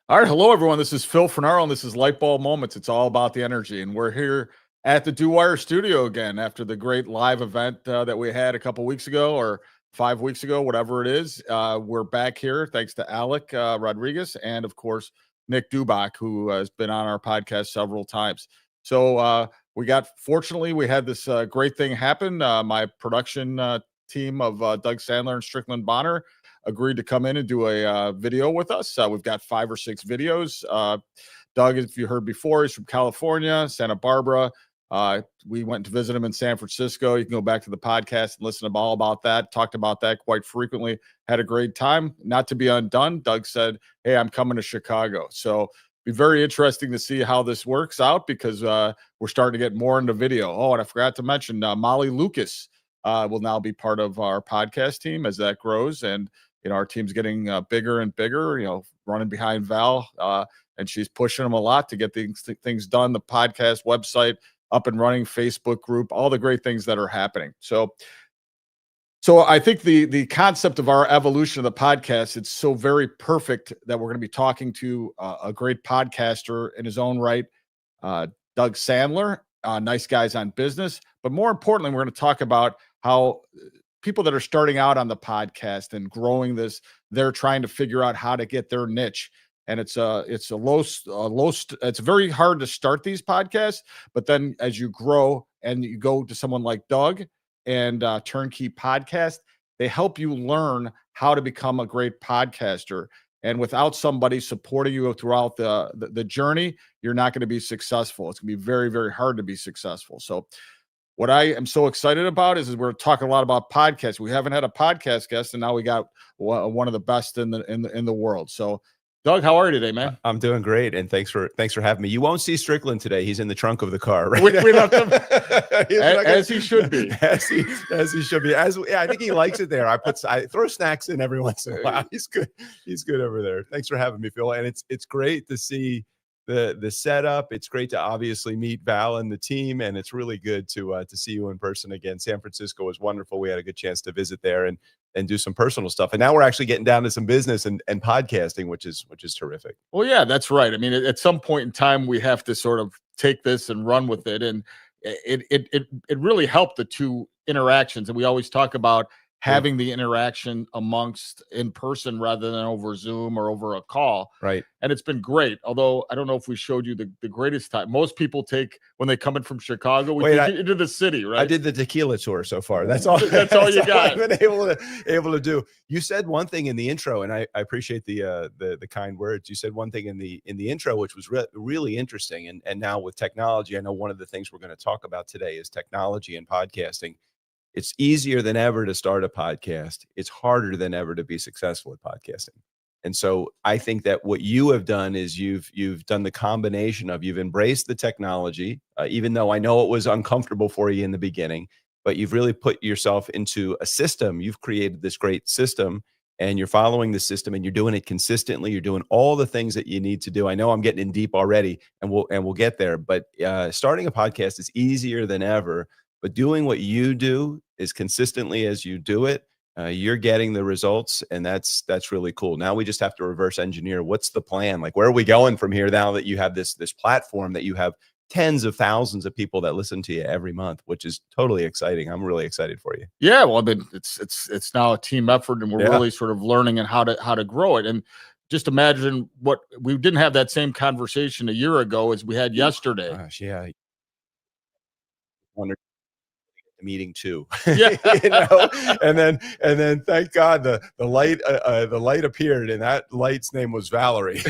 All right, hello everyone. This is Phil Fernaro, and this is Lightbulb Moments. It's all about the energy, and we're here at the Do Wire studio again after the great live event that we had a couple weeks ago or 5 weeks ago, whatever it is. We're back here thanks to Alec Rodriguez and, of course, Nick Dubach, who has been on our podcast several times. So fortunately, we had this great thing happen. My production team of Doug Sandler and Strickland Bonner agreed to come in and do a video with us. We've got 5 or 6 videos. Doug, if you heard before, he's from California, Santa Barbara. We went to visit him in San Francisco. You can go back to the podcast and listen to all about that. Talked about that quite frequently. Had a great time. Not to be undone, Doug said, "Hey, I'm coming to Chicago." So be very interesting to see how this works out because we're starting to get more into video. Oh, and I forgot to mention Molly Lucas will now be part of our podcast team as that grows. And our team's getting bigger and bigger, running behind Val, and she's pushing them a lot to get things done, the podcast website up and running, Facebook group, all the great things that are happening. So I think the concept of our evolution of the podcast, it's so very perfect that we're going to be talking to a great podcaster in his own right, Doug Sandler, Nice Guys on Business. But more importantly, we're going to talk about how people that are starting out on the podcast and growing this, they're trying to figure out how to get their niche. And it's very hard to start these podcasts, but then as you grow and you go to someone like Doug and Turnkey Podcast, they help you learn how to become a great podcaster. And without somebody supporting you throughout the journey, you're not going to be successful. It's going to be very, very hard to be successful. So what I am so excited about is we're talking a lot about podcasts. We haven't had a podcast guest, and now we got one of the best in the world. So, Doug, how are you today, man? I'm doing great, and thanks for having me. You won't see Strickland today; he's in the trunk of the car, right? We left him as he should be, as he should be. I think he likes it there. I throw snacks in every once in a while. He's good. He's good over there. Thanks for having me, Phil. And it's great to see the setup. It's great to obviously meet Val and the team, and it's really good to see you in person again. San Francisco was wonderful. We had a good chance to visit there and do some personal stuff. And now we're actually getting down to some business and podcasting, which is terrific. Well, yeah, that's right. I mean, at some point in time, we have to sort of take this and run with it. And it really helped the two interactions. And we always talk about having the interaction amongst in person rather than over Zoom or over a call. Right. And it's been great. Although I don't know if we showed you the greatest time. Most people take when they come in from Chicago, we take into the city, right? I did the tequila tour so far. That's all. That's all you got. I've been able to do. You said one thing in the intro, and I appreciate the kind words. You said one thing in the intro, which was really interesting. And now with technology, I know one of the things we're going to talk about today is technology and podcasting. It's easier than ever to start a podcast. It's harder than ever to be successful at podcasting. And so I think that what you have done is you've done the combination of you've embraced the technology, even though I know it was uncomfortable for you in the beginning, but you've really put yourself into a system. You've created this great system and you're following the system and you're doing it consistently. You're doing all the things that you need to do. I know I'm getting in deep already and we'll get there, but starting a podcast is easier than ever. But doing what you do as consistently as you do it, you're getting the results, and that's really cool. Now we just have to reverse engineer. What's the plan? Like, where are we going from here now that you have this platform, that you have tens of thousands of people that listen to you every month, which is totally exciting. I'm really excited for you. Yeah, well, I mean, it's now a team effort, and we're really sort of learning and how to grow it. And just imagine what we didn't have that same conversation a year ago as we had yesterday. Gosh, yeah. Meeting too. Yeah. and then thank God the light appeared, and that light's name was Valerie.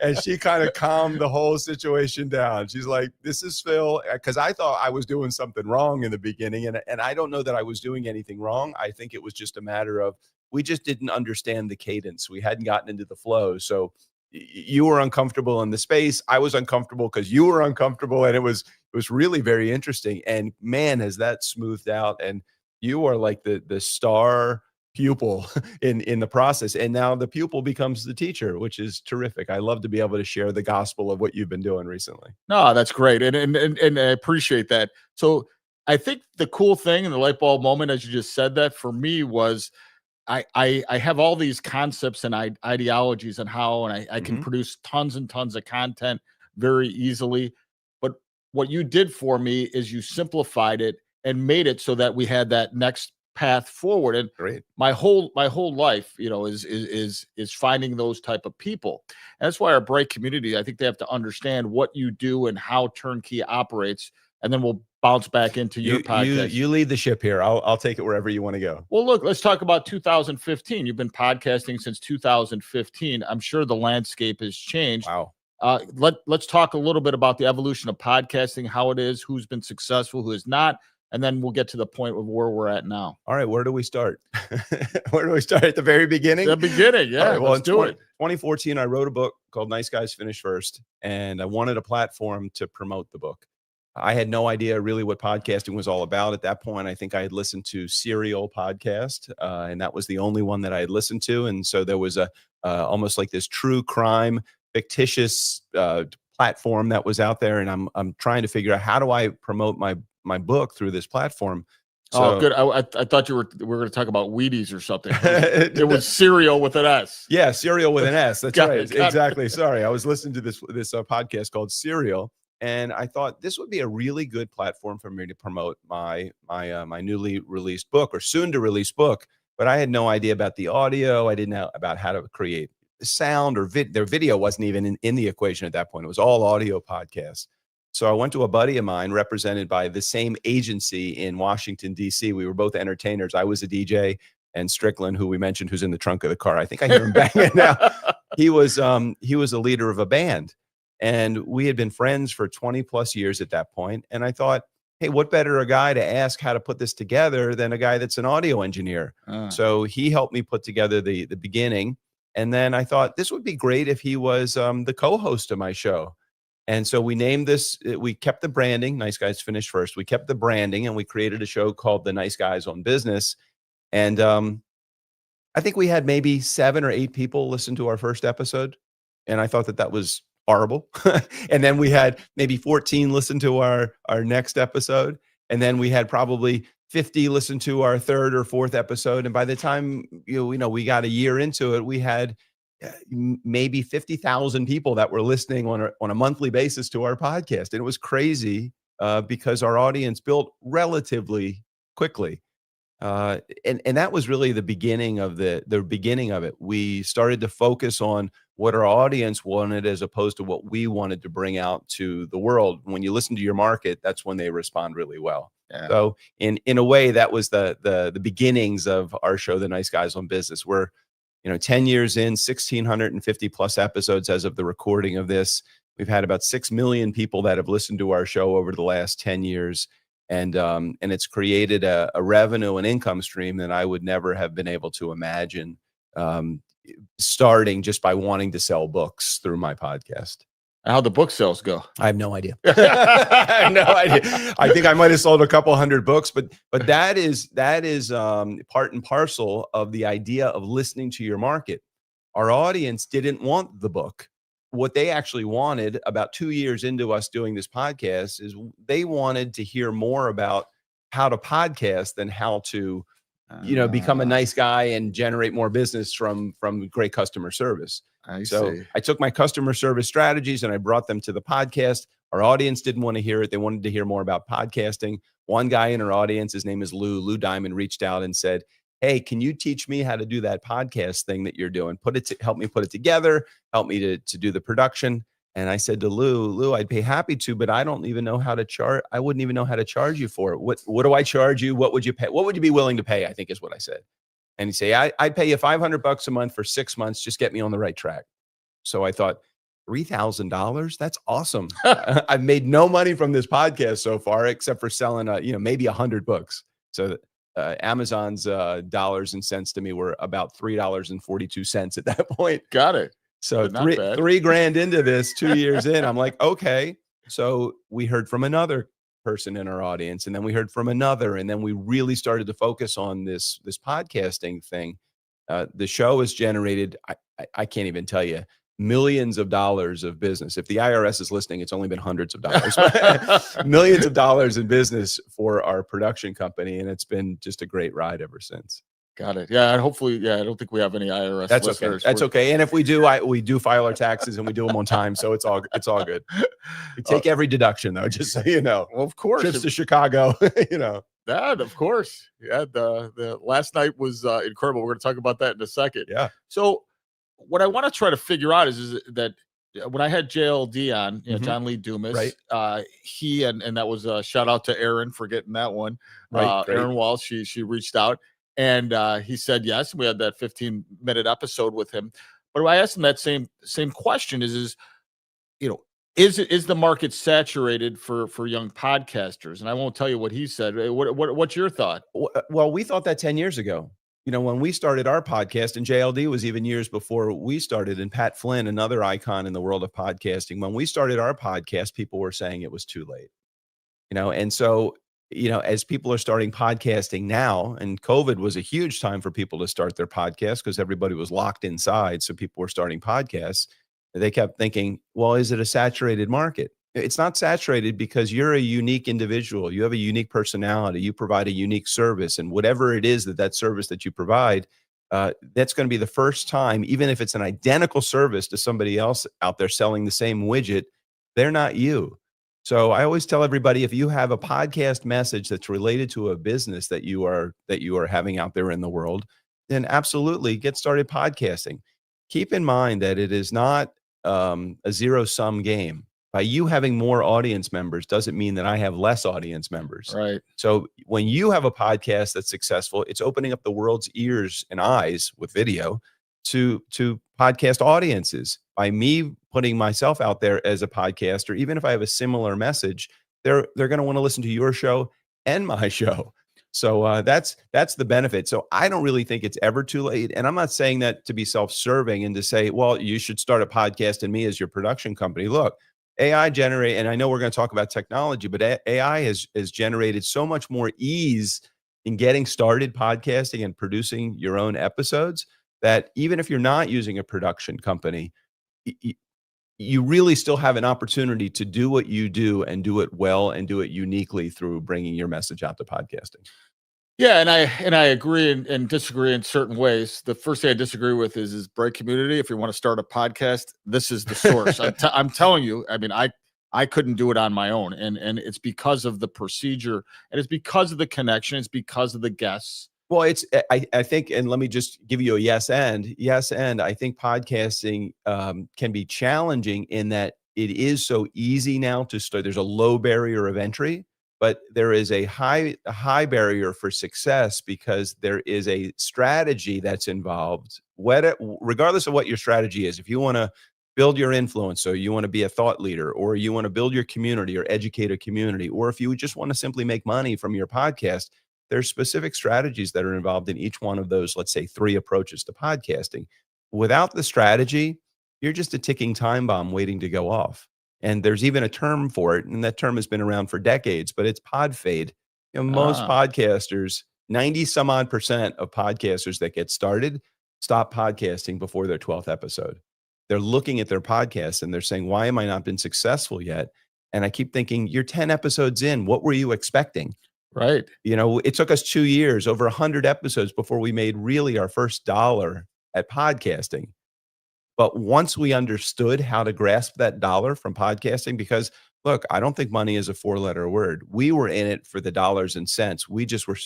And she kind of calmed the whole situation down. She's like, "This is Phil," because I thought I was doing something wrong in the beginning, and I don't know that I was doing anything wrong. I think it was just a matter of we just didn't understand the cadence. We hadn't gotten into the flow. So you were uncomfortable in the space. I was uncomfortable because you were uncomfortable, and it was really very interesting. And man, has that smoothed out. And you are like the star pupil in the process. And now the pupil becomes the teacher, which is terrific. I love to be able to share the gospel of what you've been doing recently. No, that's great. And I appreciate that. So I think the cool thing in the light bulb moment, as you just said that, for me was I have all these concepts and ideologies on how, and I can Mhm. produce tons and tons of content very easily. But what you did for me is you simplified it and made it so that we had that next path forward. And Great. my whole life, is finding those type of people. And that's why our Bright community, I think they have to understand what you do and how Turnkey operates, and then we'll bounce back into your podcast. You lead the ship here. I'll take it wherever you want to go. Well, look, let's talk about 2015. You've been podcasting since 2015. I'm sure the landscape has changed. Wow. Let's talk a little bit about the evolution of podcasting, how it is, who's been successful, who has not, and then we'll get to the point of where we're at now. All right, where do we start? Where do we start? At the very beginning? The beginning, yeah. All right, well, let's do it. 2014, I wrote a book called Nice Guys Finish First, and I wanted a platform to promote the book. I had no idea really what podcasting was all about at that point. I think I had listened to Serial podcast, and that was the only one that I had listened to. And so there was a almost like this true crime, fictitious platform that was out there, and I'm trying to figure out how do I promote my book through this platform. Oh, good. I thought we were going to talk about Wheaties or something. It was cereal with an S. Yeah, Serial with an S. That's Got right. it, got Exactly. Sorry, I was listening to this podcast called Serial, and I thought this would be a really good platform for me to promote my newly released book, or soon to release book. But I had no idea about the audio. I didn't know about how to create the sound, or their video wasn't even in the equation at that point. It was all audio podcasts. So I went to a buddy of mine represented by the same agency in Washington, D.C. We were both entertainers. I was a DJ, and Strickland, who we mentioned, who's in the trunk of the car. I think I hear him banging now. He was a leader of a band, and we had been friends for 20 plus years at that point. And I thought, hey, what better a guy to ask how to put this together than a guy that's an audio engineer? So he helped me put together the beginning. And then I thought this would be great if he was the co-host of my show. And so we named this, we kept the branding, Nice Guys Finish First. We kept the branding, and we created a show called The Nice Guys on Business. And I think we had maybe 7 or 8 people listen to our first episode. And I thought that was horrible. And then we had maybe 14 listen to our next episode. And then we had probably 50 listen to our third or fourth episode. And by the time we got a year into it, we had maybe 50,000 people that were listening on a monthly basis to our podcast. And it was crazy because our audience built relatively quickly. And that was really the beginning of the beginning of it. We started to focus on what our audience wanted as opposed to what we wanted to bring out to the world. When you listen to your market, that's when they respond really well. Yeah. So in a way, that was the beginnings of our show, The Nice Guys on Business. We're 10 years in, 1,650 plus episodes as of the recording of this. We've had about 6 million people that have listened to our show over the last 10 years. And it's created a revenue and income stream that I would never have been able to imagine starting just by wanting to sell books through my podcast. How'd the book sales go? I have no idea. I have no idea. I think I might have sold a couple hundred books, but that is part and parcel of the idea of listening to your market. Our audience didn't want the book. What they actually wanted about 2 years into us doing this podcast is they wanted to hear more about how to podcast than how to, become a nice guy and generate more business from great customer service. So I took my customer service strategies and I brought them to the podcast. Our audience didn't want to hear it. They wanted to hear more about podcasting. One guy in our audience, his name is Lou Diamond, reached out and said, hey, can you teach me how to do that podcast thing that you're doing? Help me put it together, help me to do the production. And I said to Lou, I'd be happy to, but I don't even know how to charge. I wouldn't even know how to charge you for it. What do I charge you? What would you pay? What would you be willing to pay? I think is what I said. And he'd say, I'd pay you $500 a month for 6 months. Just get me on the right track. So I thought, $3,000? That's awesome. I've made no money from this podcast so far, except for selling, maybe 100 books. So Amazon's dollars and cents to me were about $3.42 at that point. Got it. So $3,000 into this, 2 years in, I'm like, okay. So we heard from another person in our audience, and then we heard from another, and then we really started to focus on this podcasting thing. The show has generated, I can't even tell you, millions of dollars of business. If the IRS is listening, it's only been hundreds of dollars, millions of dollars in business for our production company. And it's been just a great ride ever since. Got it. Yeah, and hopefully, yeah, I don't think we have any IRS That's okay. listeners. That's okay. And if we do, we do file our taxes and we do them on time, so it's all good. We take every deduction though, just so you know. Well, of course. Trips to Chicago, you know. That, of course. Yeah, the last night was incredible. We're going to talk about that in a second. Yeah. So, what I want to try to figure out is that when I had JLD on, John Lee Dumas, Right. he and that was a shout out to Aaron for getting that one. Right. Aaron Walsh, she reached out and he said yes. We had that 15-minute episode with him. But I asked him that same question: is is the market saturated for young podcasters? And I won't tell you what he said. What's your thought? Well, we thought that 10 years ago. When we started our podcast, and JLD was even years before we started, and Pat Flynn, another icon in the world of podcasting, when we started our podcast, people were saying it was too late. And so, as people are starting podcasting now, and COVID was a huge time for people to start their podcast because everybody was locked inside. So people were starting podcasts. They kept thinking, well, is it a saturated market? It's not saturated because you're a unique individual. You have a unique personality. You provide a unique service. And whatever it is that service that you provide, that's going to be the first time, even if it's an identical service to somebody else out there selling the same widget, they're not you. So I always tell everybody, if you have a podcast message that's related to a business that you are having out there in the world, then absolutely get started podcasting. Keep in mind that it is not a zero-sum game. By you having more audience members doesn't mean that I have less audience members. Right. So when you have a podcast that's successful, it's opening up the world's ears and eyes with video to podcast audiences. By me putting myself out there as a podcaster, even if I have a similar message, they're going to want to listen to your show and my show. So that's the benefit. So I don't really think it's ever too late. And I'm not saying that to be self-serving and to say, well, you should start a podcast and me as your production company. Look, AI generate, and I know we're going to talk about technology, but AI has generated so much more ease in getting started podcasting and producing your own episodes that even if you're not using a production company, you really still have an opportunity to do what you do and do it well and do it uniquely through bringing your message out to podcasting. Yeah, and I agree and disagree in certain ways. The first thing I disagree with is Break Community. If you want to start a podcast, this is the source. I'm telling you. I mean, I couldn't do it on my own, and it's because of the procedure, and it's because of the connection, it's because of the guests. Well, I think, and let me just give you a yes and. I think podcasting can be challenging in that it is so easy now to start. There's a low barrier of entry, but there is a high barrier for success because there is a strategy that's involved. Regardless of what your strategy is, if you want to build your influence, so you want to be a thought leader, or you want to build your community or educate a community, or if you just want to simply make money from your podcast, there's specific strategies that are involved in each one of those, let's say, 3 approaches to podcasting. Without the strategy, you're just a ticking time bomb waiting to go off. And there's even a term for it, and that term has been around for decades, but it's pod fade. Most podcasters, 90% of podcasters that get started stop podcasting before their 12th episode. They're looking at their podcast and they're saying, why am I not been successful yet? And I keep thinking, you're 10 episodes in. What were you expecting? Right. It took us 2 years, over 100 episodes before we made really our first dollar at podcasting. But once we understood how to grasp that dollar from podcasting, because look, I don't think money is a 4-letter word. We were in it for the dollars and cents. We just were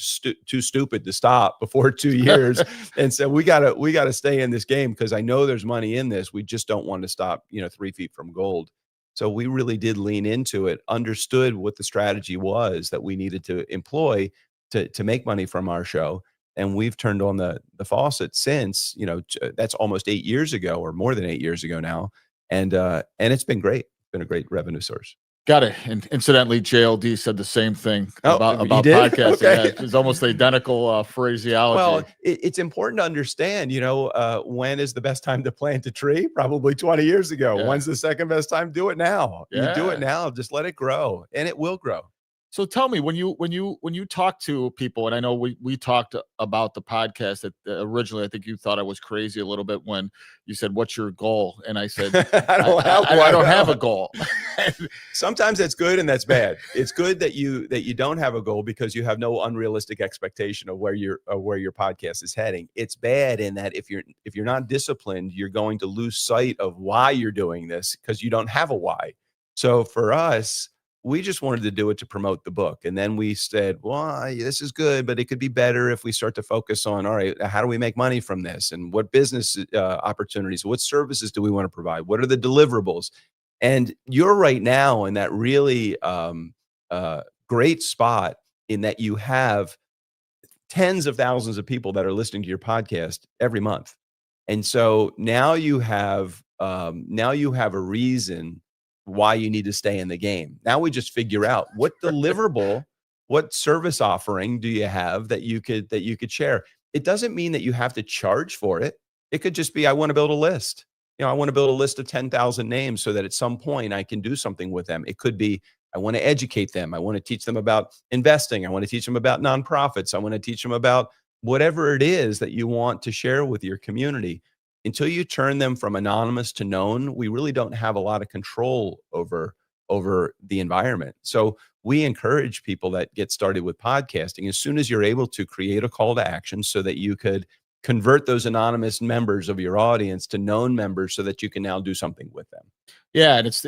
too stupid to stop before 2 years. And so we gotta stay in this game because I know there's money in this. We just don't want to stop, 3 feet from gold. So we really did lean into it, understood what the strategy was that we needed to employ to make money from our show. And we've turned on the faucet since, that's almost 8 years ago or more than 8 years ago now. And it's been great. It's been a great revenue source. Got it. And incidentally, JLD said the same thing about podcasting. Okay. Yeah, it's almost identical phraseology. Well, it's important to understand, when is the best time to plant a tree? Probably 20 years ago. Yeah. When's the second best time? Do it now. Yeah. You do it now. Just let it grow, and it will grow. So tell me, when you talk to people, and I know we talked about the podcast that originally I think you thought I was crazy a little bit when you said, "What's your goal?" And I said, "I don't have a goal." Sometimes that's good and that's bad. It's good that you don't have a goal because you have no unrealistic expectation of where your podcast is heading. It's bad in that if you're not disciplined, you're going to lose sight of why you're doing this because you don't have a why. So for us, we just wanted to do it to promote the book. And then we said, well, this is good, but it could be better if we start to focus on, all right, how do we make money from this? And what business opportunities, what services do we want to provide? What are the deliverables? And you're right now in that really great spot in that you have tens of thousands of people that are listening to your podcast every month. And so now you have a reason why you need to stay in the game. Now we just figure out what deliverable, what service offering do you have that you could share. It doesn't mean that you have to charge for it. It could just be, I want to build a list. I want to build a list of 10,000 names so that at some point I can do something with them. It could be, I want to educate them. I want to teach them about investing. I want to teach them about nonprofits. I want to teach them about whatever it is that you want to share with your community. Until you turn them from anonymous to known, we really don't have a lot of control over the environment. So we encourage people that get started with podcasting, as soon as you're able to create a call to action so that you could convert those anonymous members of your audience to known members so that you can now do something with them. Yeah, and it's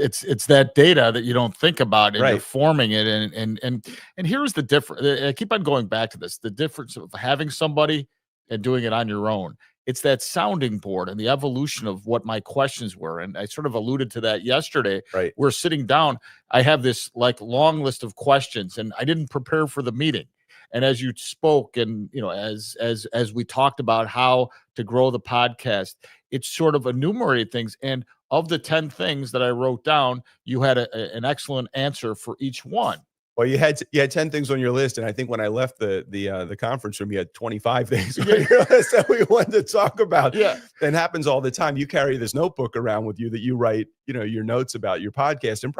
that data that you don't think about, and Right. you're forming it. And here's the difference. I keep on going back to this: the difference of having somebody and doing it on your own. It's that sounding board and the evolution of what my questions were. And I sort of alluded to that yesterday. Right. We're sitting down. I have this like long list of questions, and I didn't prepare for the meeting. And as you spoke, and as we talked about how to grow the podcast, it sort of enumerated things. And of the 10 things that I wrote down, you had an excellent answer for each one. Well, you had 10 things on your list, and I think when I left the conference room, you had 25 things on your list that we wanted to talk about. Yeah, that happens all the time. You carry this notebook around with you that you write, your notes about your podcast, and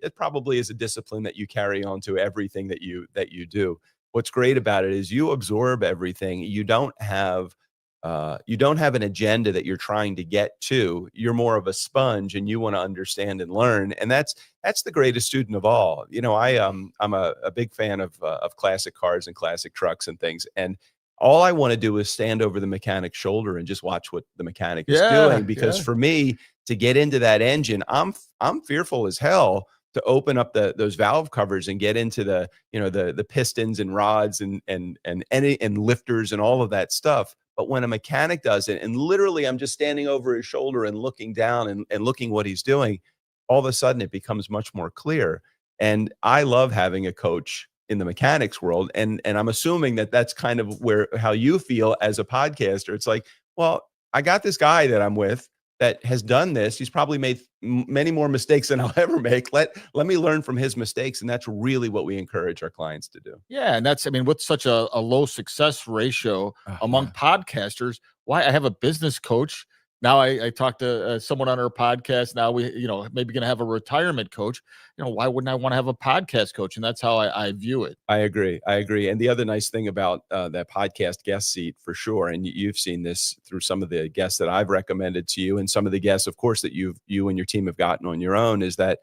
it probably is a discipline that you carry on to everything that you do. What's great about it is you absorb everything. You don't have an agenda that you're trying to get to. You're more of a sponge, and you want to understand and learn. And that's the greatest student of all. I'm a big fan of classic cars and classic trucks and things. And all I want to do is stand over the mechanic's shoulder and just watch what the mechanic is doing. Because for me to get into that engine, I'm fearful as hell to open up those valve covers and get into the pistons and rods and lifters and all of that stuff. But when a mechanic does it, and literally I'm just standing over his shoulder and looking down and looking what he's doing, all of a sudden it becomes much more clear. And I love having a coach in the mechanics world. And I'm assuming that that's kind of how you feel as a podcaster. It's like, well, I got this guy that I'm with that has done this. He's probably made many more mistakes than I'll ever make. Let me learn from his mistakes. And that's really what we encourage our clients to do. Yeah. And with such a low success ratio among podcasters, why I have a business coach. Now I talked to someone on our podcast. Now we, maybe going to have a retirement coach. Why wouldn't I want to have a podcast coach? And that's how I view it. I agree. And the other nice thing about that podcast guest seat, for sure, and you've seen this through some of the guests that I've recommended to you, and some of the guests, of course, that you and your team have gotten on your own, is that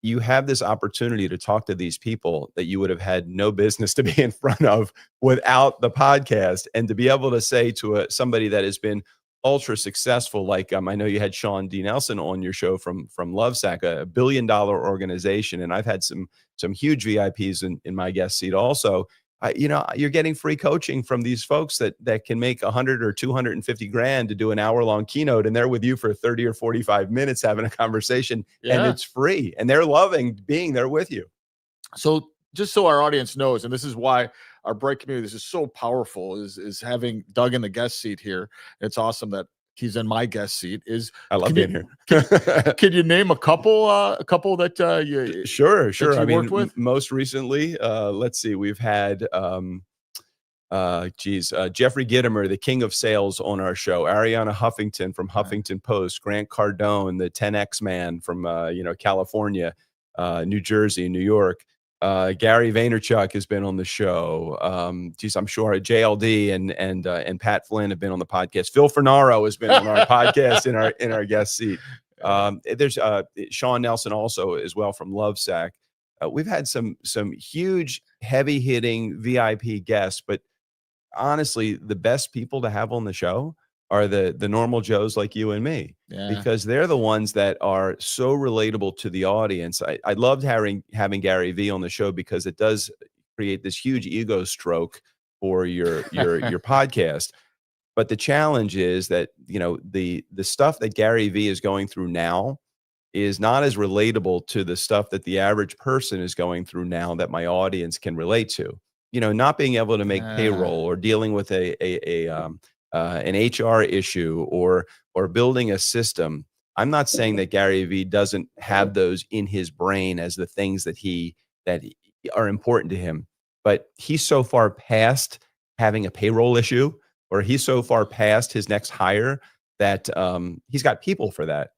you have this opportunity to talk to these people that you would have had no business to be in front of without the podcast, and to be able to say to somebody that has been ultra successful, like I know you had Sean D. Nelson on your show from Lovesac, a $1 billion organization, and I've had some huge VIPs in my guest seat also. You're getting free coaching from these folks that can make 100 or 250 grand to do an hour-long keynote, and they're with you for 30 or 45 minutes having a conversation, and it's free, and they're loving being there with you. So just so our audience knows, and this is why our Bright community, this is so powerful, is having Doug in the guest seat here. It's awesome that he's in my guest seat. I love being here. Can you name a couple that you Sure. that you worked with? Most recently, let's see, we've had Jeffrey Gitomer, the king of sales, on our show. Ariana Huffington from Huffington Post. Grant Cardone, the 10X man from California, New Jersey, New York. Gary Vaynerchuk has been on the show. I'm sure JLD and Pat Flynn have been on the podcast. Phil Fernaro has been on our podcast in our guest seat. There's Sean Nelson also as well from Lovesack. We've had some huge, heavy hitting VIP guests, but honestly, the best people to have on the show are the normal Joes like you and me, because they're the ones that are so relatable to the audience. I loved having Gary Vee on the show because it does create this huge ego stroke for your podcast. But the challenge is that, you know, the stuff that Gary Vee is going through now is not as relatable to the stuff that the average person is going through now that my audience can relate to. You know, not being able to make payroll, or dealing with an HR issue, or building a system. I'm not saying that Gary Vee doesn't have those in his brain as the things that are important to him, but he's so far past having a payroll issue, or he's so far past his next hire that he's got people for that.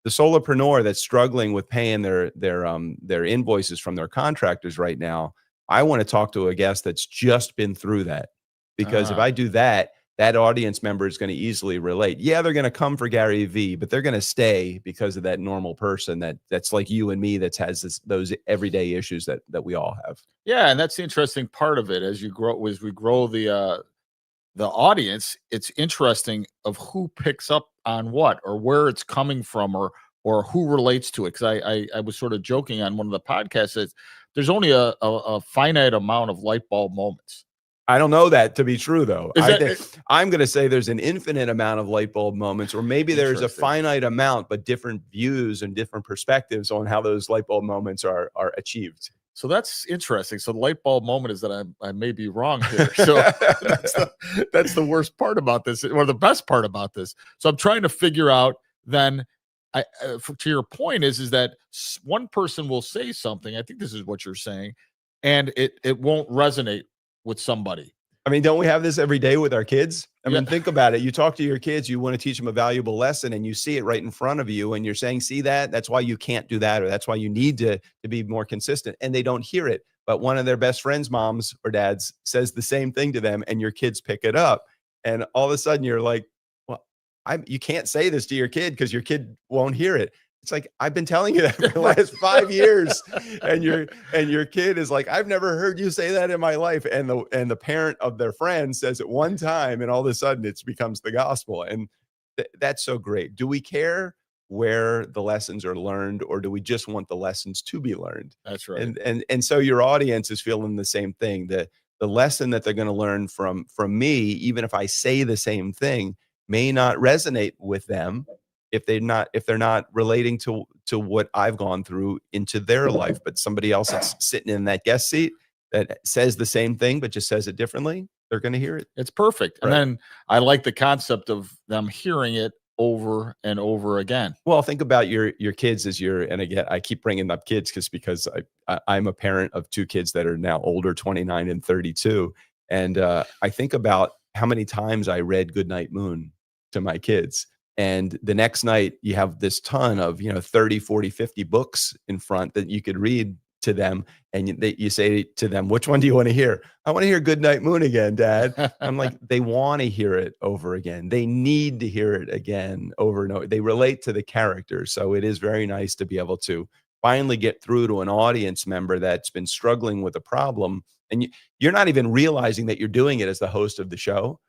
The solopreneur that's struggling with paying their invoices from their contractors right now, I want to talk to a guest that's just been through that, because if I do that, that audience member is going to easily relate. Yeah, they're going to come for Gary Vee, but they're going to stay because of that normal person that's like you and me, that has those everyday issues that we all have. Yeah, and that's the interesting part of it. As we grow the audience, it's interesting of who picks up on what, or where it's coming from, or who relates to it. Because I was sort of joking on one of the podcasts that there's only a finite amount of light bulb moments. I don't know that to be true, though. I'm going to say there's an infinite amount of light bulb moments, or maybe there's a finite amount, but different views and different perspectives on how those light bulb moments are achieved. So that's interesting. So the light bulb moment is that I may be wrong here. So that's the worst part about this, or the best part about this. So I'm trying to figure out then, to your point is that one person will say something, I think this is what you're saying, and it won't resonate with somebody. I mean, don't we have this every day with our kids? I mean, think about it. You talk to your kids, you want to teach them a valuable lesson, and you see it right in front of you, and you're saying, see that? That's why you can't do that, or that's why you need to be more consistent. And they don't hear it. But one of their best friends' moms or dads says the same thing to them, and your kids pick it up. And all of a sudden you're like, well, you can't say this to your kid because your kid won't hear it. It's like, I've been telling you that for the last 5 years, and your kid is like, I've never heard you say that in my life. And the parent of their friend says it one time, and all of a sudden it becomes the gospel. And that's so great. Do we care where the lessons are learned, or do we just want the lessons to be learned? That's right. And so your audience is feeling the same thing. The lesson that they're going to learn from me, even if I say the same thing, may not resonate with them if they're not relating to what I've gone through into their life. But somebody else that's sitting in that guest seat that says the same thing but just says it differently, they're going to hear it. It's perfect. Right. And then I like the concept of them hearing it over and over again. Well, think about your kids and again, I keep bringing up kids because I'm a parent of two kids that are now older, 29 and 32. And I think about how many times I read Goodnight Moon to my kids. And the next night you have this ton of, 30, 40, 50 books in front that you could read to them. And you say to them, which one do you want to hear? I want to hear Goodnight Moon again, Dad. I'm like, they want to hear it over again. They need to hear it again over and over. They relate to the characters. So it is very nice to be able to finally get through to an audience member that's been struggling with a problem. And you're not even realizing that you're doing it as the host of the show.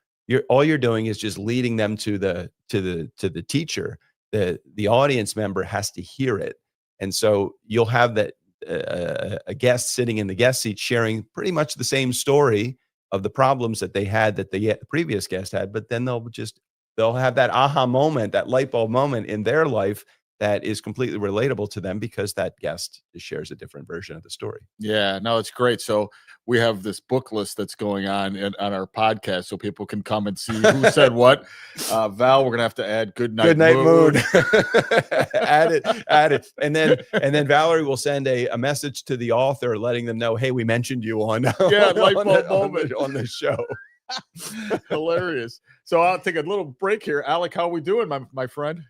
All you're doing is just leading them to the teacher. The audience member has to hear it. And so you'll have that a guest sitting in the guest seat sharing pretty much the same story of the problems that they had that the previous guest had, but then they'll have that aha moment, that light bulb moment in their life that is completely relatable to them because that guest shares a different version of the story. Yeah, no, it's great. So we have this book list that's going on our podcast so people can come and see who said what. Val, we're going to have to add Goodnight Moon. add it. And then Valerie will send a message to the author letting them know, hey, we mentioned you on the show. Hilarious. So I'll take a little break here. Alec, how are we doing, my friend?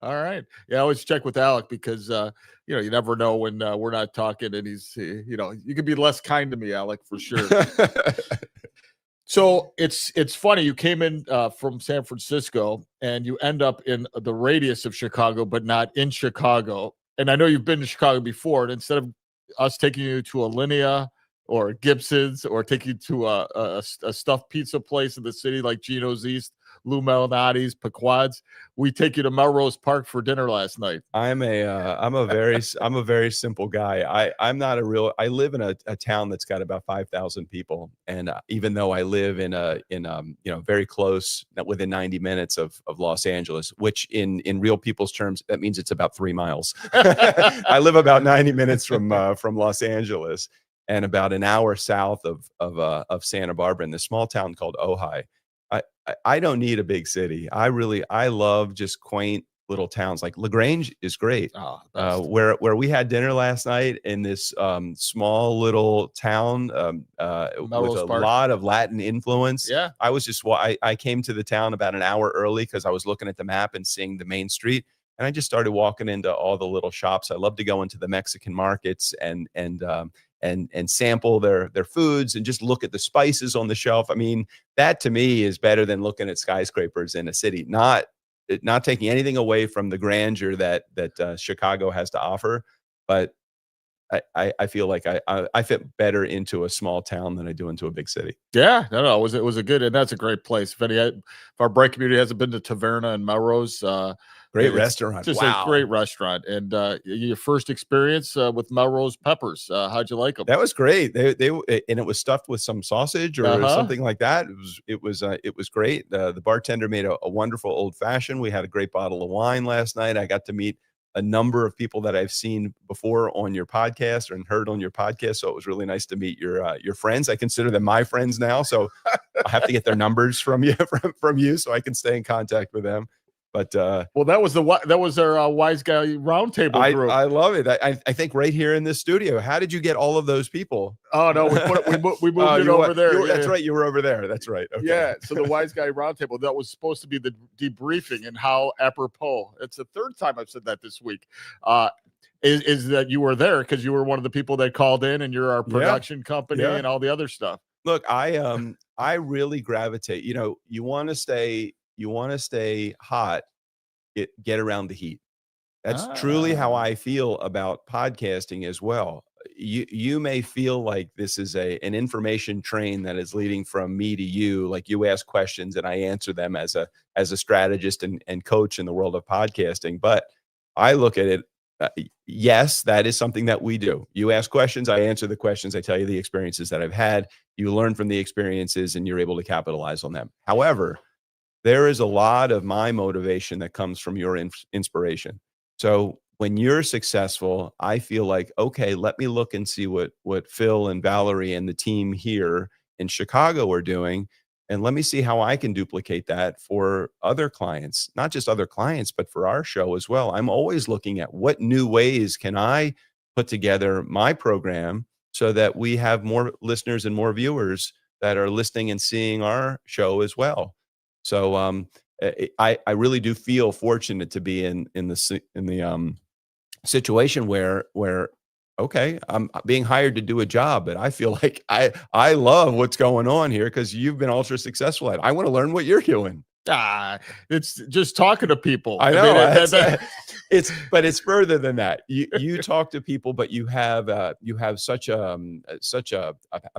All right. Yeah, I always check with Alec because, you never know when we're not talking and he's, you can be less kind to me, Alec, for sure. So it's funny. You came in from San Francisco, and you end up in the radius of Chicago, but not in Chicago. And I know you've been to Chicago before. And instead of us taking you to a Linea or Gibson's, or taking you to a stuffed pizza place in the city like Gino's East, Lou Malnati's, Pequod's, we take you to Melrose Park for dinner last night. I'm a very simple guy. I'm not a real. I live in a town that's got about 5,000 people, and even though I live in very close, within 90 minutes of Los Angeles, which in real people's terms that means it's about 3 miles. I live about 90 minutes from Los Angeles, and about an hour south of Santa Barbara in this small town called Ojai. I don't need a big city. I love just quaint little towns. Like LaGrange is great. Oh, Where we had dinner last night in this small little town with a lot of Latin influence. Yeah. I came to the town about an hour early because I was looking at the map and seeing the main street. And I just started walking into all the little shops. I love to go into the Mexican markets and sample their foods and just look at the spices on the shelf. I mean, that to me is better than looking at skyscrapers in a city. Not taking anything away from the grandeur that Chicago has to offer, but I feel like I fit better into a small town than I do into a big city. Yeah, no, it was a good, and that's a great place. If our bright community hasn't been to Taverna and Melrose, great restaurant. Just wow. a great restaurant. And your first experience with Melrose peppers, how'd you like them? That was great. They and it was stuffed with some sausage or something like that. It was great. The bartender made a wonderful old fashioned. We had a great bottle of wine last night. I got to meet a number of people that I've seen before on your podcast and heard on your podcast. So it was really nice to meet your friends. I consider them my friends now. So I have to get their numbers from you so I can stay in contact with them. But well, that was our wise guy roundtable group. I love it. I think right here in this studio. How did you get all of those people? Oh no, we moved it over there. That's right. You were over there. That's right. Okay. Yeah. So the wise guy roundtable, that was supposed to be the debriefing, and how apropos. It's the third time I've said that this week. Is that you were there because you were one of the people that called in, and you're our production company and all the other stuff. Look, I really gravitate. You want to stay hot, get around the heat. That's truly how I feel about podcasting as well. You may feel like this is an information train that is leading from me to you. Like you ask questions and I answer them as a strategist and coach in the world of podcasting. But I look at it, yes, that is something that we do. You ask questions, I answer the questions, I tell you the experiences that I've had. You learn from the experiences and you're able to capitalize on them. However, there is a lot of my motivation that comes from your inspiration. So when you're successful, I feel like, okay, let me look and see what Phil and Valerie and the team here in Chicago are doing. And let me see how I can duplicate that for other clients, not just other clients, but for our show as well. I'm always looking at what new ways can I put together my program so that we have more listeners and more viewers that are listening and seeing our show as well. So I really do feel fortunate to be in the situation where okay, I'm being hired to do a job, but I feel like I love what's going on here because you've been ultra successful at it. I want to learn what you're doing. It's just talking to people. I know. It's further than that. You talk to people, but you have such a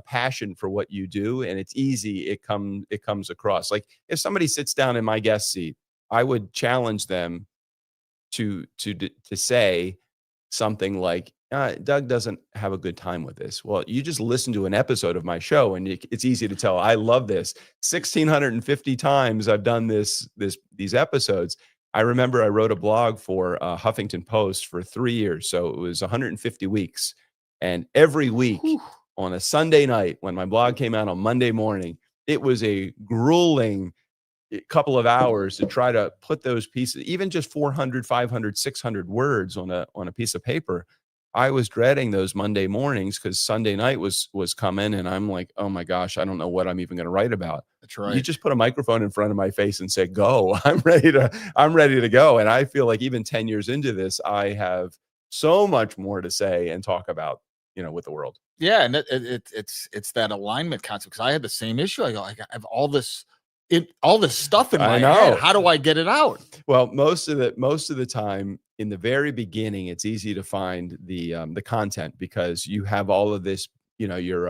passion for what you do, and it's easy. It comes across. Like if somebody sits down in my guest seat, I would challenge them to say something like, Doug doesn't have a good time with this. Well, you just listen to an episode of my show and it's easy to tell. I love this. 1,650 times I've done these episodes. I remember I wrote a blog for Huffington Post for 3 years. So it was 150 weeks. And every week on a Sunday night, when my blog came out on Monday morning, it was a grueling couple of hours to try to put those pieces, even just 400, 500, 600 words on a piece of paper. I was dreading those Monday mornings because Sunday night was coming, and I'm like, oh my gosh, I don't know what I'm even going to write about. That's right. You just put a microphone in front of my face and say, go. I'm ready to go. And I feel like even 10 years into this, I have so much more to say and talk about, with the world. Yeah, and it's that alignment concept because I had the same issue. I go, I have all this stuff in I my head. know. How do I get it out? Well, most of the time in the very beginning, it's easy to find the content because you have all of this, you're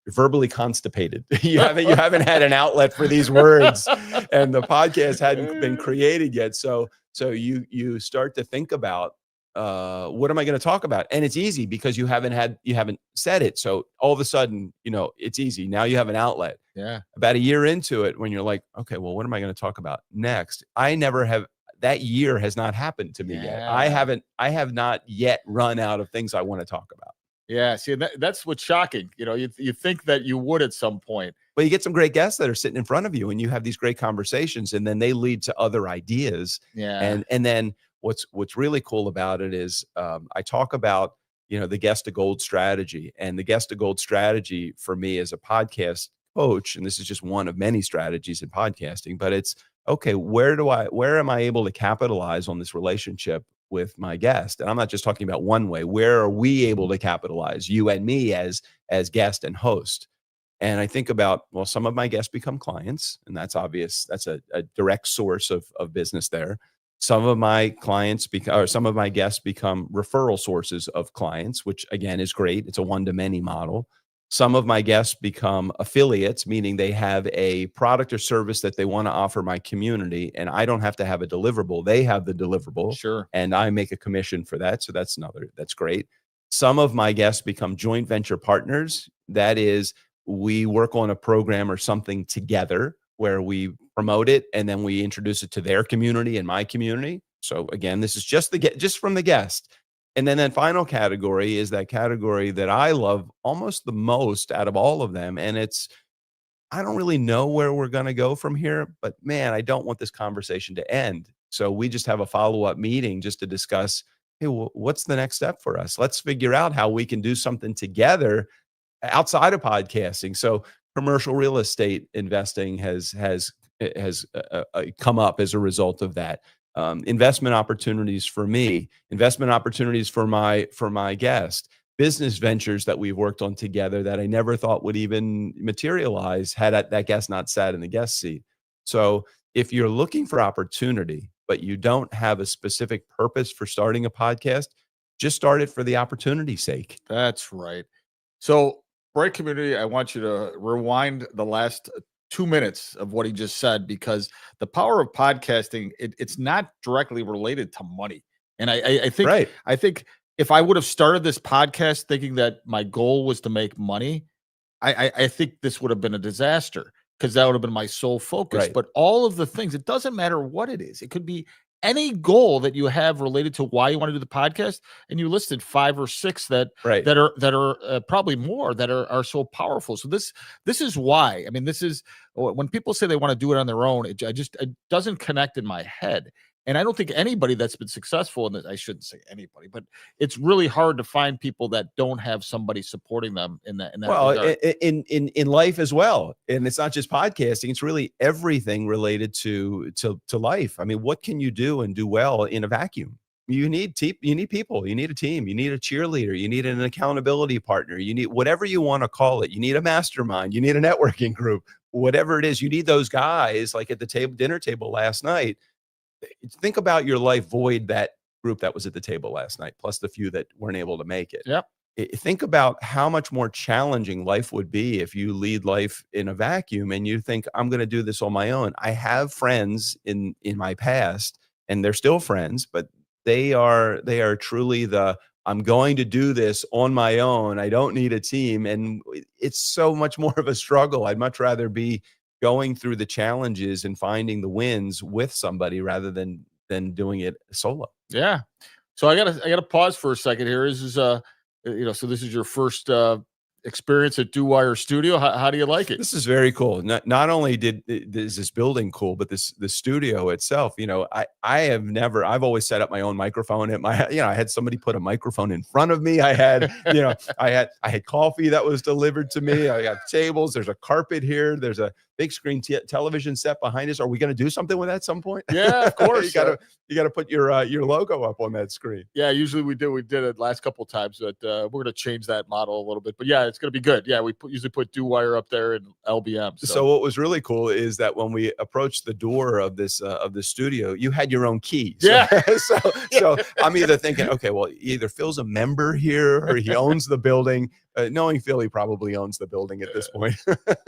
verbally constipated. You haven't had an outlet for these words, and the podcast hadn't been created yet. So you start to think about, what am I going to talk about? And it's easy because you haven't said it. So all of a sudden, it's easy. Now you have an outlet. Yeah. About a year into it, when you're like, okay, well, what am I going to talk about next? That year has not happened to me yet. Yeah. I have not yet run out of things I want to talk about. Yeah. See, that's what's shocking. You think that you would at some point. But you get some great guests that are sitting in front of you and you have these great conversations, and then they lead to other ideas. Yeah. And then what's really cool about it is, I talk about, the guest to gold strategy, and the guest to gold strategy for me as a podcast coach. And this is just one of many strategies in podcasting, but it's okay. Where am I able to capitalize on this relationship with my guest? And I'm not just talking about one way. Where are we able to capitalize, you and me as guest and host? And I think about, well, some of my guests become clients, and that's obvious. That's a direct source of business there. Some of my some of my guests become referral sources of clients, which again is great. It's a one-to-many model. Some of my guests become affiliates, meaning they have a product or service that they want to offer my community, and I don't have to have a deliverable. They have the deliverable. Sure. And I make a commission for that. So that's great. Some of my guests become joint venture partners. That is, we work on a program or something together where we promote it and then we introduce it to their community and my community. So again, this is just from the guest. And then that final category is that category that I love almost the most out of all of them. And I don't really know where we're going to go from here, but man, I don't want this conversation to end. So we just have a follow-up meeting just to discuss, hey, what's the next step for us? Let's figure out how we can do something together outside of podcasting. So commercial real estate investing has come up as a result of that. Investment opportunities for me, investment opportunities for my guest, business ventures that we've worked on together that I never thought would even materialize had that guest not sat in the guest seat. So if you're looking for opportunity, but you don't have a specific purpose for starting a podcast, just start it for the opportunity's sake. That's right. So, Bright Community, I want you to rewind the last 2 minutes of what he just said, because the power of podcasting, it's not directly related to money. And I think, Right. I think if I would have started this podcast thinking that my goal was to make money, I think this would have been a disaster, because that would have been my sole focus. Right. But all of the things, it doesn't matter what it is. It could be any goal that you have related to why you want to do the podcast, and you listed 5 or 6 that Right. that are probably more that are so powerful. So this is why. I mean, this is when people say they want to do it on their own, it doesn't connect in my head. And I don't think anybody that's been successful in this, I shouldn't say anybody, but it's really hard to find people that don't have somebody supporting them in that. Well, regard. in life as well, and it's not just podcasting; it's really everything related to life. I mean, what can you do and do well in a vacuum? You need people, you need a team, you need a cheerleader, you need an accountability partner, you need whatever you want to call it. You need a mastermind, you need a networking group, whatever it is. You need those guys, like at the dinner table last night. Think about your life void that group that was at the table last night, plus the few that weren't able to make it. Yep. Think about how much more challenging life would be if you lead life in a vacuum and you think, I'm going to do this on my own. I have friends in my past, and they're still friends, but they are truly I'm going to do this on my own. I don't need a team. And it's so much more of a struggle. I'd much rather be going through the challenges and finding the wins with somebody rather than doing it solo. Yeah. So I gotta pause for a second here. This is so this is your first experience at Do Wire Studio. How do you like it? This is very cool. Not only is this building cool, but the studio itself, I've always set up my own microphone at my, I had somebody put a microphone in front of me. I had, I had coffee that was delivered to me. I got tables. There's a carpet here. There's a big screen television set behind us. Are we going to do something with that at some point? Yeah, of course. you got to put your logo up on that screen. Yeah, usually we do. We did it last couple of times, but we're gonna change that model a little bit. But yeah, it's gonna be good. Yeah, usually put Do Wire up there and LBM. So what was really cool is that when we approached the door of this studio, you had your own key. So, Yeah. so I'm either thinking, okay, well, either Phil's a member here or he owns the building. Knowing Phil, he probably owns the building at this point.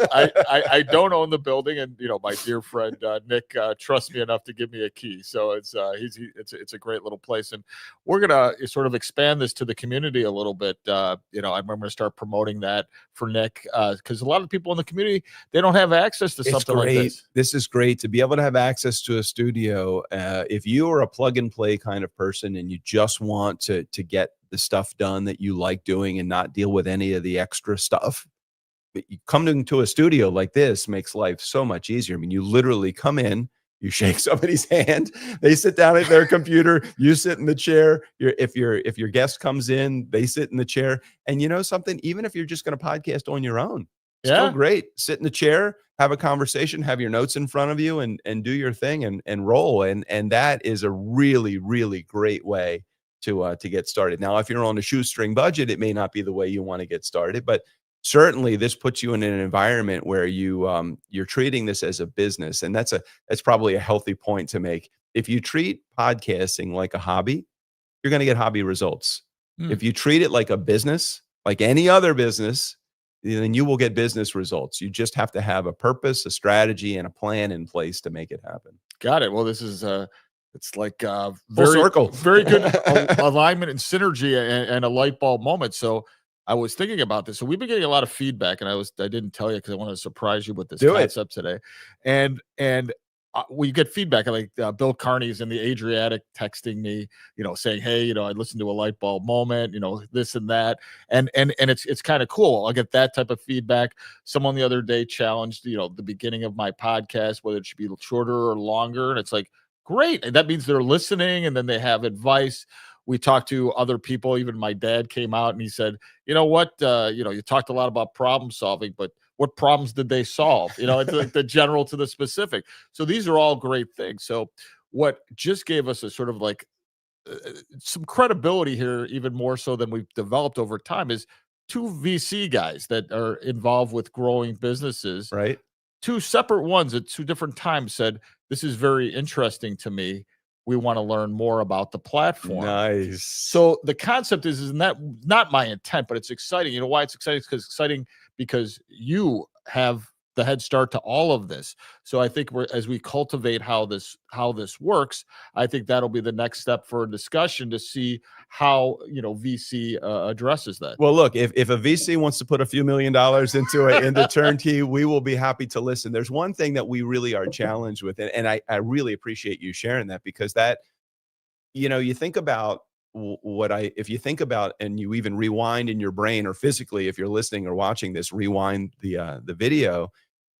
I don't own the building, and my dear friend Nick trusts me enough to give me a key. So it's a great little place, and we're gonna sort of expand this to the community a little bit. I'm gonna start promoting that for Nick because a lot of people in the community, they don't have access to something like this. This is great to be able to have access to a studio. If you are a plug and play kind of person and you just want to get the stuff done that you like doing and not deal with any of the extra stuff, coming to a studio like this makes life so much easier. I mean, you literally come in, you shake somebody's hand, they sit down at their computer, you sit in the chair. If your guest comes in, they sit in the chair. And you know something, even if you're just going to podcast on your own, still great. Sit in the chair, have a conversation, have your notes in front of you, and do your thing and roll. And that is a really, really great way to get started. Now, if you're on a shoestring budget, it may not be the way you want to get started, but certainly this puts you in an environment where you're treating this as a business. And that's probably a healthy point to make. If you treat podcasting like a hobby, you're going to get hobby results. If you treat it like a business, like any other business, then you will get business results. You just have to have a purpose, a strategy, and a plan in place to make it happen. Got it. Well, this is it's like Full circle. Very good alignment and synergy and a light bulb moment. So I was thinking about this. So we've been getting a lot of feedback, and I didn't tell you because I wanted to surprise you with this concept today. And we get feedback like Bill Carney's in the Adriatic texting me, saying, "Hey, I listened to a light bulb moment, this and that," and it's kind of cool. I'll get that type of feedback. Someone the other day challenged, the beginning of my podcast, whether it should be shorter or longer, and it's like, great. And that means they're listening, and then they have advice. We talked to other people. Even my dad came out and he said, "You know what? You talked a lot about problem solving, but what problems did they solve?" It's like the general to the specific. So these are all great things. So what just gave us a sort of like some credibility here, even more so than we've developed over time, is two VC guys that are involved with growing businesses. Right. Two separate ones at two different times said, "This is very interesting to me. We want to learn more about the platform." Nice. So the concept is not my intent, but it's exciting. You know why it's exciting? It's exciting because you have the head start to all of this. So I think as we cultivate how this works, I think that'll be the next step for a discussion to see how VC addresses that. Well, look, if a VC wants to put a few $1 million into Turnkey, we will be happy to listen. There's one thing that we really are challenged with, and I really appreciate you sharing that, because that, you think about if you think about, and you even rewind in your brain, or physically, if you're listening or watching this, rewind the video,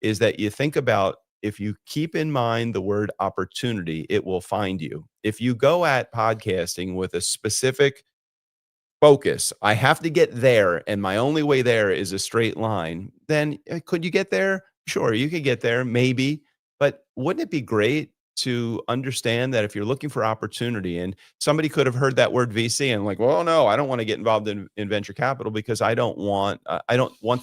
is that you think about, if you keep in mind the word opportunity, it will find you. If you go at podcasting with a specific focus, I have to get there, and my only way there is a straight line, then could you get there? Sure, you could get there, maybe. But wouldn't it be great to understand that if you're looking for opportunity, and somebody could have heard that word VC and like, well, no, I don't want to get involved in venture capital because I don't want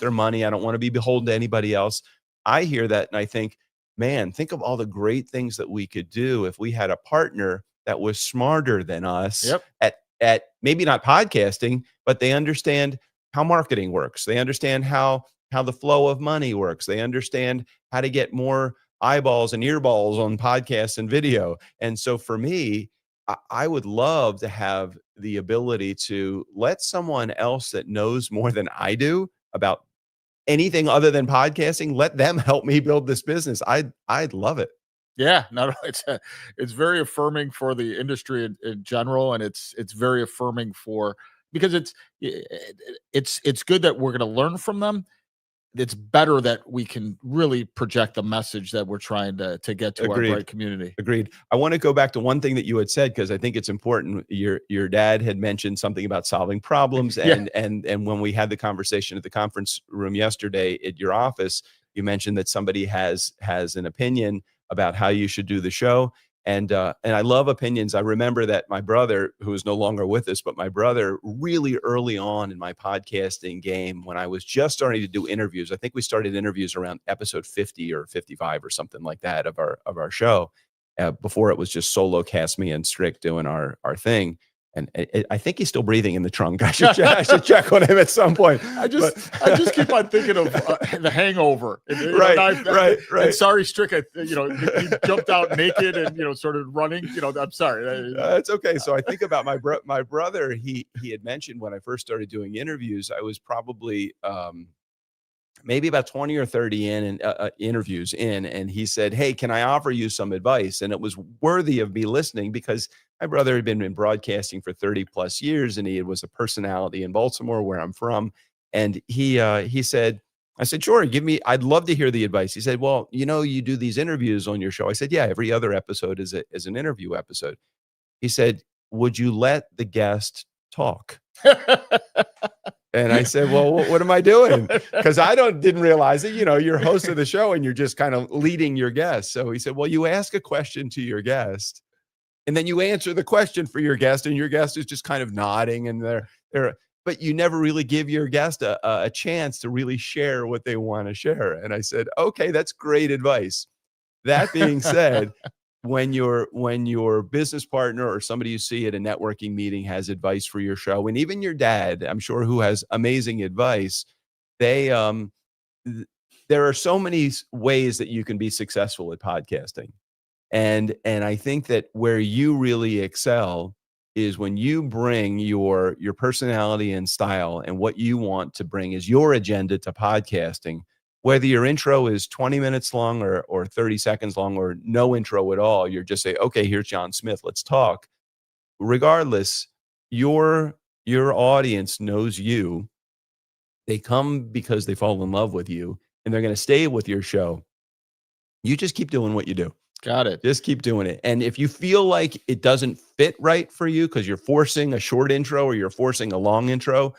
their money. I don't want to be beholden to anybody else. I hear that and I think, man, think of all the great things that we could do if we had a partner that was smarter than us at maybe not podcasting, but they understand how marketing works. They understand how the flow of money works. They understand how to get more eyeballs and earballs on podcasts and video. And so for me, I would love to have the ability to let someone else that knows more than I do about anything other than podcasting, let them help me build this business. I'd love it. Yeah, no, it's very affirming for the industry in general, and it's very affirming because it's good that we're going to learn from them. It's better that we can really project the message that we're trying to get to our bright community. Agreed. I want to go back to one thing that you had said, because I think it's important. Your dad had mentioned something about solving problems, and when we had the conversation at the conference room yesterday at your office, you mentioned that somebody has an opinion about how you should do the show. And I love opinions. I remember that my brother, who is no longer with us, but my brother really early on in my podcasting game, when I was just starting to do interviews, I think we started interviews around episode 50 or 55 or something like that of our show. Before it was just solo cast, me and Strick doing our thing. And I think he's still breathing in the trunk. I should check on him at some point. I just keep on thinking of The Hangover. And, right. And sorry, Strick, he jumped out naked and started running. I'm sorry. It's okay. So I think about my brother. He had mentioned when I first started doing interviews, I was probably maybe about 20 or 30 interviews in, and he said, "Hey, can I offer you some advice?" And it was worthy of me listening because my brother had been in broadcasting for 30 plus years, and he was a personality in Baltimore, where I'm from. And he said, I said, "Sure, I'd love to hear the advice." He said, "Well, you do these interviews on your show." I said, "Yeah, every other episode is an interview episode." He said, "Would you let the guest talk?" And I said, "Well, what am I doing?" Because I didn't realize it. You're host of the show and you're just kind of leading your guest. So he said, "Well, you ask a question to your guest, and then you answer the question for your guest, and your guest is just kind of nodding, and but you never really give your guest a chance to really share what they want to share." And I said, "Okay, that's great advice." That being said, when your business partner or somebody you see at a networking meeting has advice for your show, and even your dad, I'm sure, who has amazing advice, there are so many ways that you can be successful at podcasting. And I think that where you really excel is when you bring your personality and style, and what you want to bring is your agenda to podcasting. Whether your intro is 20 minutes long or 30 seconds long or no intro at all, you're just say, "Okay, here's John Smith, let's talk." Regardless, your audience knows you. They come because they fall in love with you, and they're going to stay with your show. You just keep doing what you do. Got it. Just keep doing it. And if you feel like it doesn't fit right for you because you're forcing a short intro or you're forcing a long intro,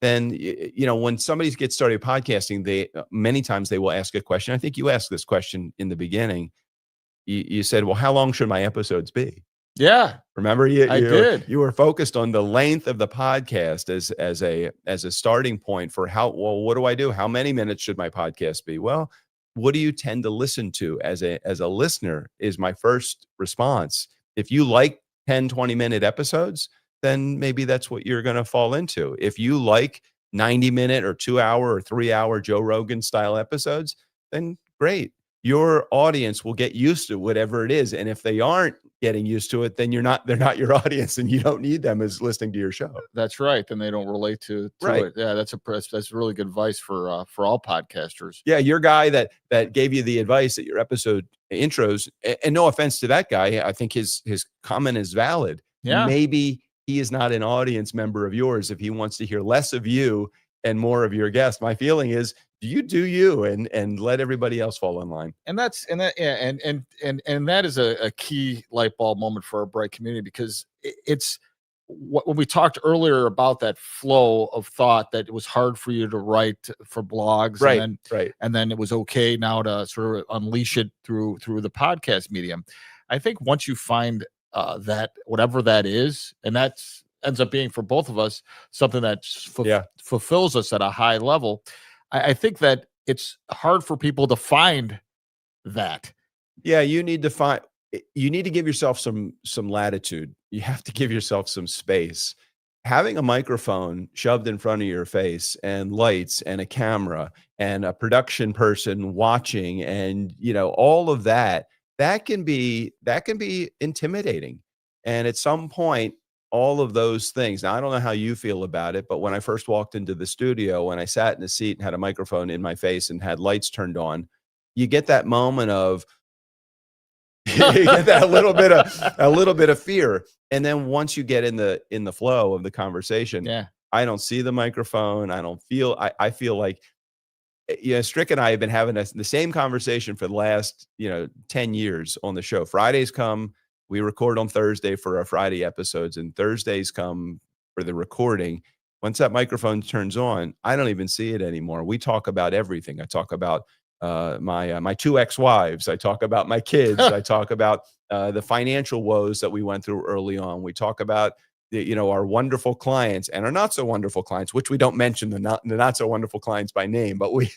then, when somebody gets started podcasting, many times they will ask a question. I think you asked this question in the beginning. You said, "Well, how long should my episodes be?" Yeah. Remember, I did. You were focused on the length of the podcast as a starting point for what do I do? How many minutes should my podcast be? Well, what do you tend to listen to as a listener is my first response. If you like 10, 20-minute episodes, then maybe that's what you're going to fall into. If you like 90-minute or 2-hour or 3-hour Joe Rogan style episodes, then great. Your audience will get used to whatever it is. And if they aren't getting used to it, then they're not your audience, and you don't need them as listening to your show. That's right. Then they don't relate to it. Yeah, that's really good advice for all podcasters. Yeah, your guy that gave you the advice at your episode intros, and no offense to that guy, I think his comment is valid. Yeah. Maybe he is not an audience member of yours if he wants to hear less of you and more of your guest. My feeling is, you do you and let everybody else fall in line. And that is a key light bulb moment for our Bright community, because it's when we talked earlier about that flow of thought, that it was hard for you to write for blogs, right, and then it was okay now to sort of unleash it through the podcast medium. I think once you find that whatever that is, and that ends up being for both of us something that fulfills us at a high level, I think that it's hard for people to find that. Yeah, you need to give yourself some latitude. You have to give yourself some space. Having a microphone shoved in front of your face, and lights and a camera and a production person watching, and all of that can be intimidating. And at some point, all of those things. Now, I don't know how you feel about it, but when I first walked into the studio, when I sat in a seat and had a microphone in my face and had lights turned on, you get that moment of you get that a little bit of fear. And then once you get in the flow of the conversation, I don't see the microphone. I feel like, Strick and I have been having the same conversation for the last 10 years on the show. Fridays come. We record on Thursday for our Friday episodes, and Thursdays come for the recording. Once that microphone turns on, I don't even see it anymore. We talk about everything. I talk about my 2 ex-wives. I talk about my kids. I talk about the financial woes that we went through early on. We talk about our wonderful clients and our not so wonderful clients, which we don't mention the not so wonderful clients by name, but we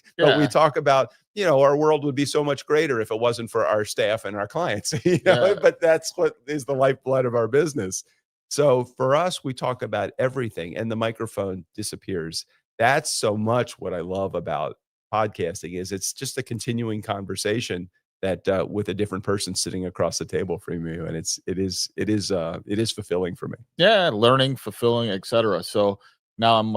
talk about, our world would be so much greater if it wasn't for our staff and our clients, but that's what is the lifeblood of our business. So for us, we talk about everything and the microphone disappears. That's so much what I love about podcasting is it's just a continuing conversation that with a different person sitting across the table from you, and it is fulfilling for me. Yeah, learning, fulfilling, etc. So now I'm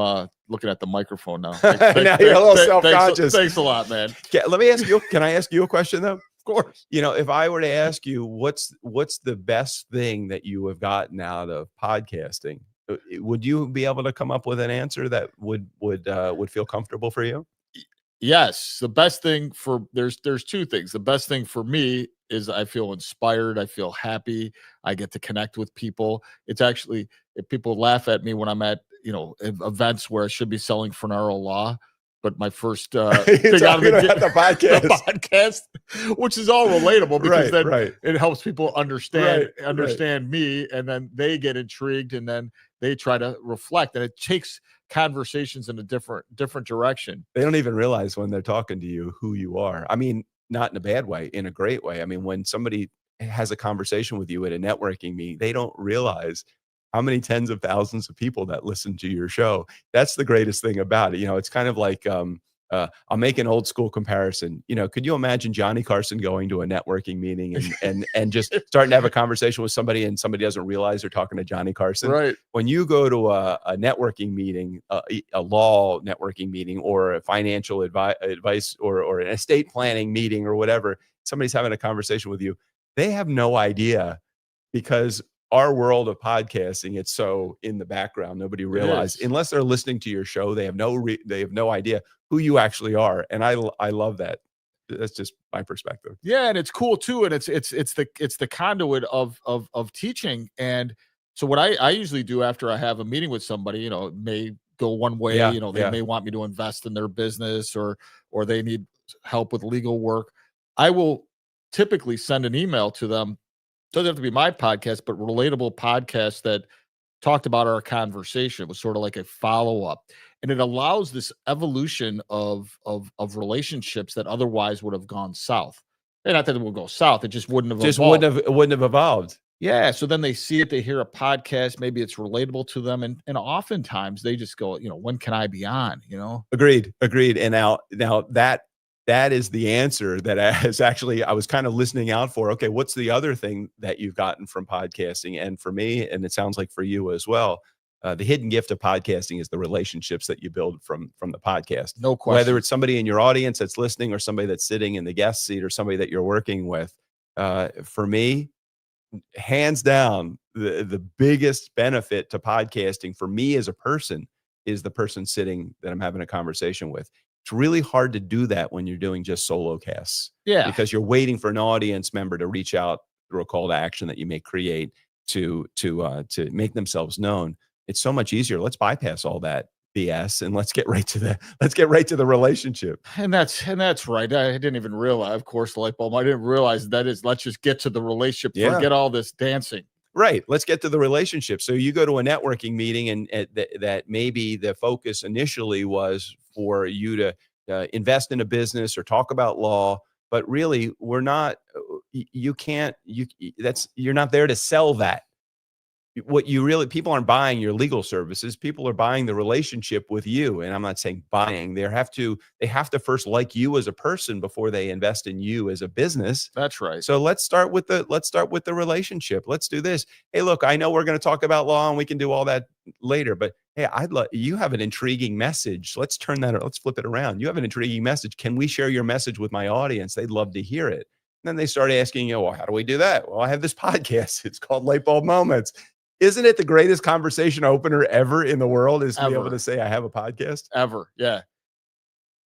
looking at the microphone now. Now you're a little self-conscious. Thanks a lot, man. Let me ask you. Can I ask you a question though? Of course. If I were to ask you, what's the best thing that you have gotten out of podcasting? Would you be able to come up with an answer that would feel comfortable for you? Yes, the best thing there's two things. The best thing for me is I feel inspired, I feel happy, I get to connect with people. It's actually, if people laugh at me when I'm at, events where I should be selling Fornaro Law, but my first thing out of the podcast, which is all relatable because it helps people understand me, and then they get intrigued, and then they try to reflect, and it takes conversations in a different direction. They don't even realize when they're talking to you who you are. I mean, not in a bad way, in a great way. I mean, when somebody has a conversation with you at a networking meeting, they don't realize how many tens of thousands of people that listen to your show. That's the greatest thing about it. It's kind of like, I'll make an old school comparison. Could you imagine Johnny Carson going to a networking meeting and just starting to have a conversation with somebody, and somebody doesn't realize they're talking to Johnny Carson? Right. When you go to a networking meeting, a law networking meeting, or a financial advice or an estate planning meeting or whatever, somebody's having a conversation with you, they have no idea, because our world of podcasting, it's so in the background, nobody realizes, unless they're listening to your show, they have no idea who you actually are. And I love that. That's just my perspective. Yeah, and it's cool too, and it's the conduit of teaching. And so what I usually do after I have a meeting with somebody, it may go one way, they may want me to invest in their business, or they need help with legal work. I will typically send an email to them. Doesn't have to be my podcast, but relatable podcasts that talked about our conversation. It was sort of like a follow-up, and it allows this evolution of relationships that otherwise would have gone south. And not that it will go south, it just wouldn't have evolved. Wouldn't have evolved. Yeah. So then they see it, they hear a podcast, maybe it's relatable to them, and oftentimes they just go, when can I be on? Agreed. And now that is the answer that I was kind of listening out for. Okay, what's the other thing that you've gotten from podcasting? And for me, and it sounds like for you as well, the hidden gift of podcasting is the relationships that you build from the podcast. No question. Whether it's somebody in your audience that's listening, or somebody that's sitting in the guest seat, or somebody that you're working with. For me, hands down, the biggest benefit to podcasting for me as a person is the person sitting that I'm having a conversation with. It's really hard to do that when you're doing just solo casts. Yeah. Because you're waiting for an audience member to reach out through a call to action that you may create to make themselves known. It's so much easier. Let's bypass all that BS and let's get right to the relationship. And that's right. I didn't even realize, of course, the light bulb. I didn't realize that is, let's just get to the relationship. Yeah. Forget all this dancing. Right. Let's get to the relationship. So you go to a networking meeting, and that maybe the focus initially was for you to invest in a business or talk about law, but really you're not there to sell that. People aren't buying your legal services. People are buying the relationship with you. And I'm not saying buying. They have to first like you as a person before they invest in you as a business. That's right. So let's start with the relationship. Let's do this. Hey, look, I know we're going to talk about law and we can do all that later, but hey, you have an intriguing message. Let's flip it around. You have an intriguing message. Can we share your message with my audience? They'd love to hear it. And then they start asking you, well, how do we do that? Well, I have this podcast. It's called Light Bulb Moments. Isn't it the greatest conversation opener ever in the world, is to be able to say, I have a podcast? Ever. Yeah.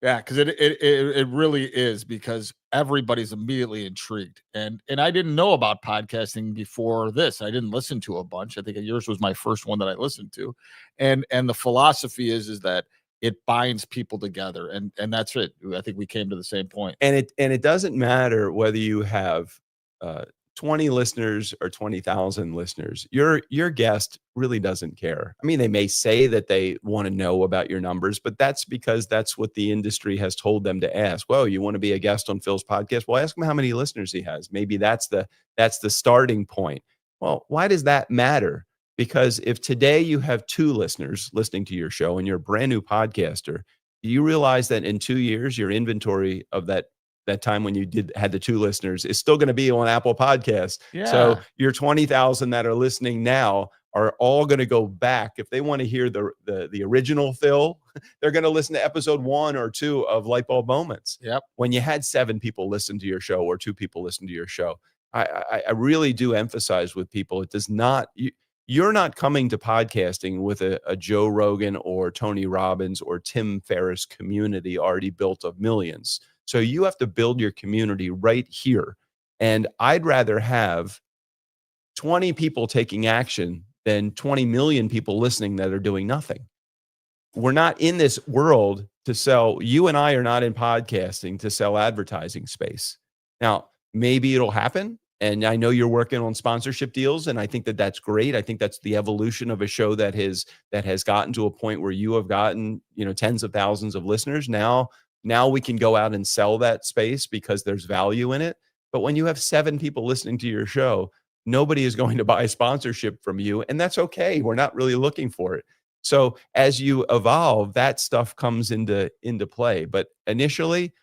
Yeah. Cause it really is, because everybody's immediately intrigued. And I didn't know about podcasting before this. I didn't listen to a bunch. I think yours was my first one that I listened to. And the philosophy is that it binds people together. And that's it. I think we came to the same point. And it doesn't matter whether you have 20 listeners or 20,000 listeners, your guest really doesn't care. I mean, they may say that they want to know about your numbers, but that's because that's what the industry has told them to ask. Well, you want to be a guest on Phil's podcast? Well, ask him how many listeners he has. Maybe that's the starting point. Well, why does that matter? Because if today you have 2 listeners listening to your show and you're a brand new podcaster, do you realize that in 2 years, your inventory of that time when you had the 2 listeners is still going to be on Apple Podcasts. Yeah. So your 20,000 that are listening now are all going to go back. If they want to hear the original Phil, they're going to listen to episode 1 or 2 of Lightbulb Moments. Yep. When you had 7 people listen to your show or 2 people listen to your show, I really do emphasize with people, it does not, you're not coming to podcasting with a Joe Rogan or Tony Robbins or Tim Ferriss community already built of millions. So you have to build your community right here. And I'd rather have 20 people taking action than 20 million people listening that are doing nothing. We're not in this world to sell. You and I are not in podcasting to sell advertising space. Now, maybe it'll happen. And I know you're working on sponsorship deals, and I think that that's great. I think that's the evolution of a show that has gotten to a point where you have gotten, tens of thousands of listeners. Now we can go out and sell that space because there's value in it. But when you have 7 people listening to your show, nobody is going to buy a sponsorship from you. And that's okay. We're not really looking for it. So as you evolve, that stuff comes into play. But initially,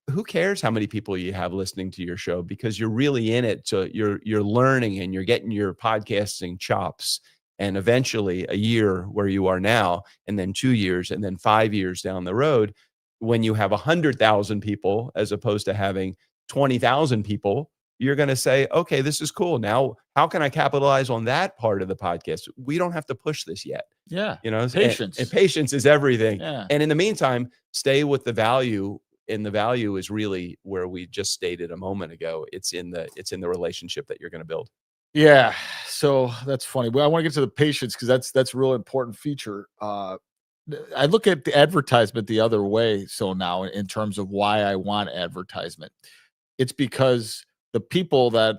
who cares how many people you have listening to your show? Because you're really in it. So you're learning and you're getting your podcasting chops. And eventually a year where you are now, and then 2 years, and then 5 years down the road, when you have 100,000 people, as opposed to having 20,000 people, you're going to say, okay, this is cool. Now, how can I capitalize on that part of the podcast? We don't have to push this yet. Yeah. Patience. And patience is everything. Yeah. And in the meantime, stay with the value. And the value is really where we just stated a moment ago. It's in the relationship that you're going to build. Yeah. So that's funny. Well, I want to get to the patience because that's a real important feature. I look at the advertisement the other way. So now in terms of why I want advertisement, it's because the people that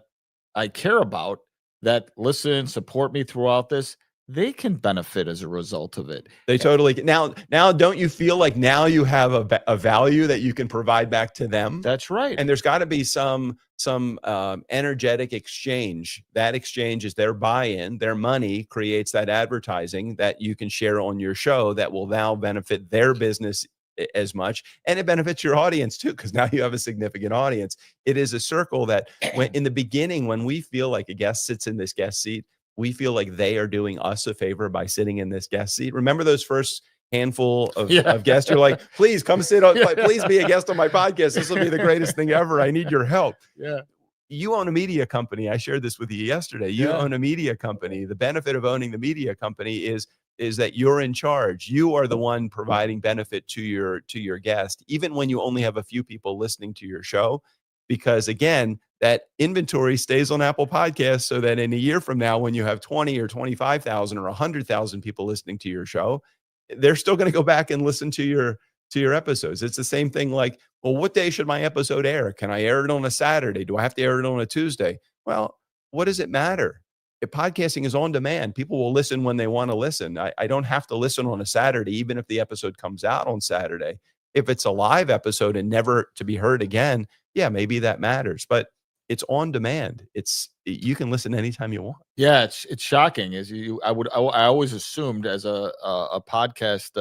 I care about that listen, support me throughout this, they can benefit as a result of it. They totally can. Now, don't you feel like now you have a value that you can provide back to them? That's right. And there's got to be some energetic exchange. That exchange is their buy-in. Their money creates that advertising that you can share on your show that will now benefit their business as much, and it benefits your audience too, because now you have a significant audience. It is a circle that when in the beginning, when we feel like a guest sits in this guest seat, we feel like they are doing us a favor by sitting in this guest seat. Remember those first handful of guests? You're like, please come sit on, please be a guest on my podcast. This will be the greatest thing ever. I need your help. Yeah. You own a media company. I shared this with you yesterday. You own a media company. The benefit of owning the media company is that you're in charge. You are the one providing benefit to your guest, even when you only have a few people listening to your show. Because again, that inventory stays on Apple Podcasts so that in a year from now, when you have 20 or 25,000 or 100,000 people listening to your show, they're still going to go back and listen to your episodes. It's the same thing like, well, what day should my episode air? Can I air it on a Saturday? Do I have to air it on a Tuesday? Well, what does it matter? If podcasting is on demand, people will listen when they want to listen. I don't have to listen on a Saturday, even if the episode comes out on Saturday. If it's a live episode and never to be heard again, yeah, maybe that matters. But it's on demand. You can listen anytime you want. Yeah, it's shocking. I always assumed as a podcaster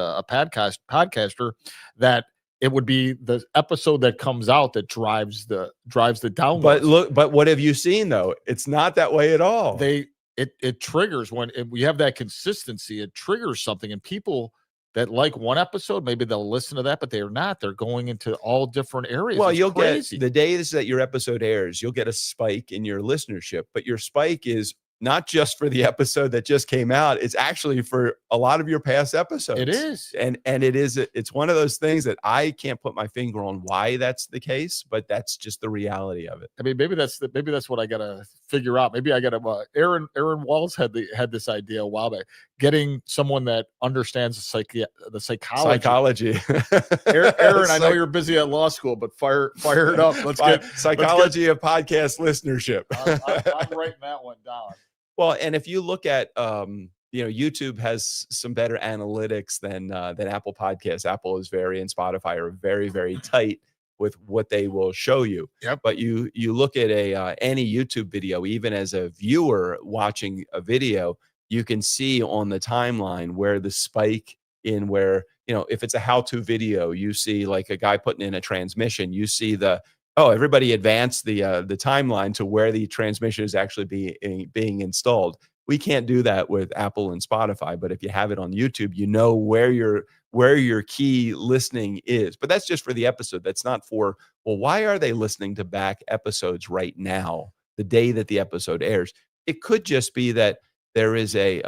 that it would be the episode that comes out that drives the downloads. But what have you seen though? It's not that way at all. It triggers when we have that consistency. It triggers something, and people that like one episode, maybe they'll listen to that, but they're not. They're going into all different areas. Well, you'll get the days that your episode airs, you'll get a spike in your listenership, but your spike is not just for the episode that just came out. It's actually for a lot of your past episodes. It is. And it's one of those things that I can't put my finger on why that's the case, but that's just the reality of it. I mean, maybe that's what I got to figure out. Maybe I got to, Aaron Walls had this idea a while back. getting someone that understands the psychology. Psychology. Aaron, I know you're busy at law school, but fire it up. Psychology of podcast listenership. I'm writing that one down. Well, and if you look at, YouTube has some better analytics than Apple Podcasts. Apple is and Spotify are very, very tight with what they will show you. Yep. But you look at any YouTube video, even as a viewer watching a video, you can see on the timeline where the spike in where, if it's a how-to video, you see like a guy putting in a transmission, you see everybody advanced the timeline to where the transmission is actually being installed. We can't do that with Apple and Spotify, but if you have it on YouTube, you know where your key listening is. But that's just for the episode. That's not for, well, why are they listening to back episodes right now, the day that the episode airs? It could just be that there is I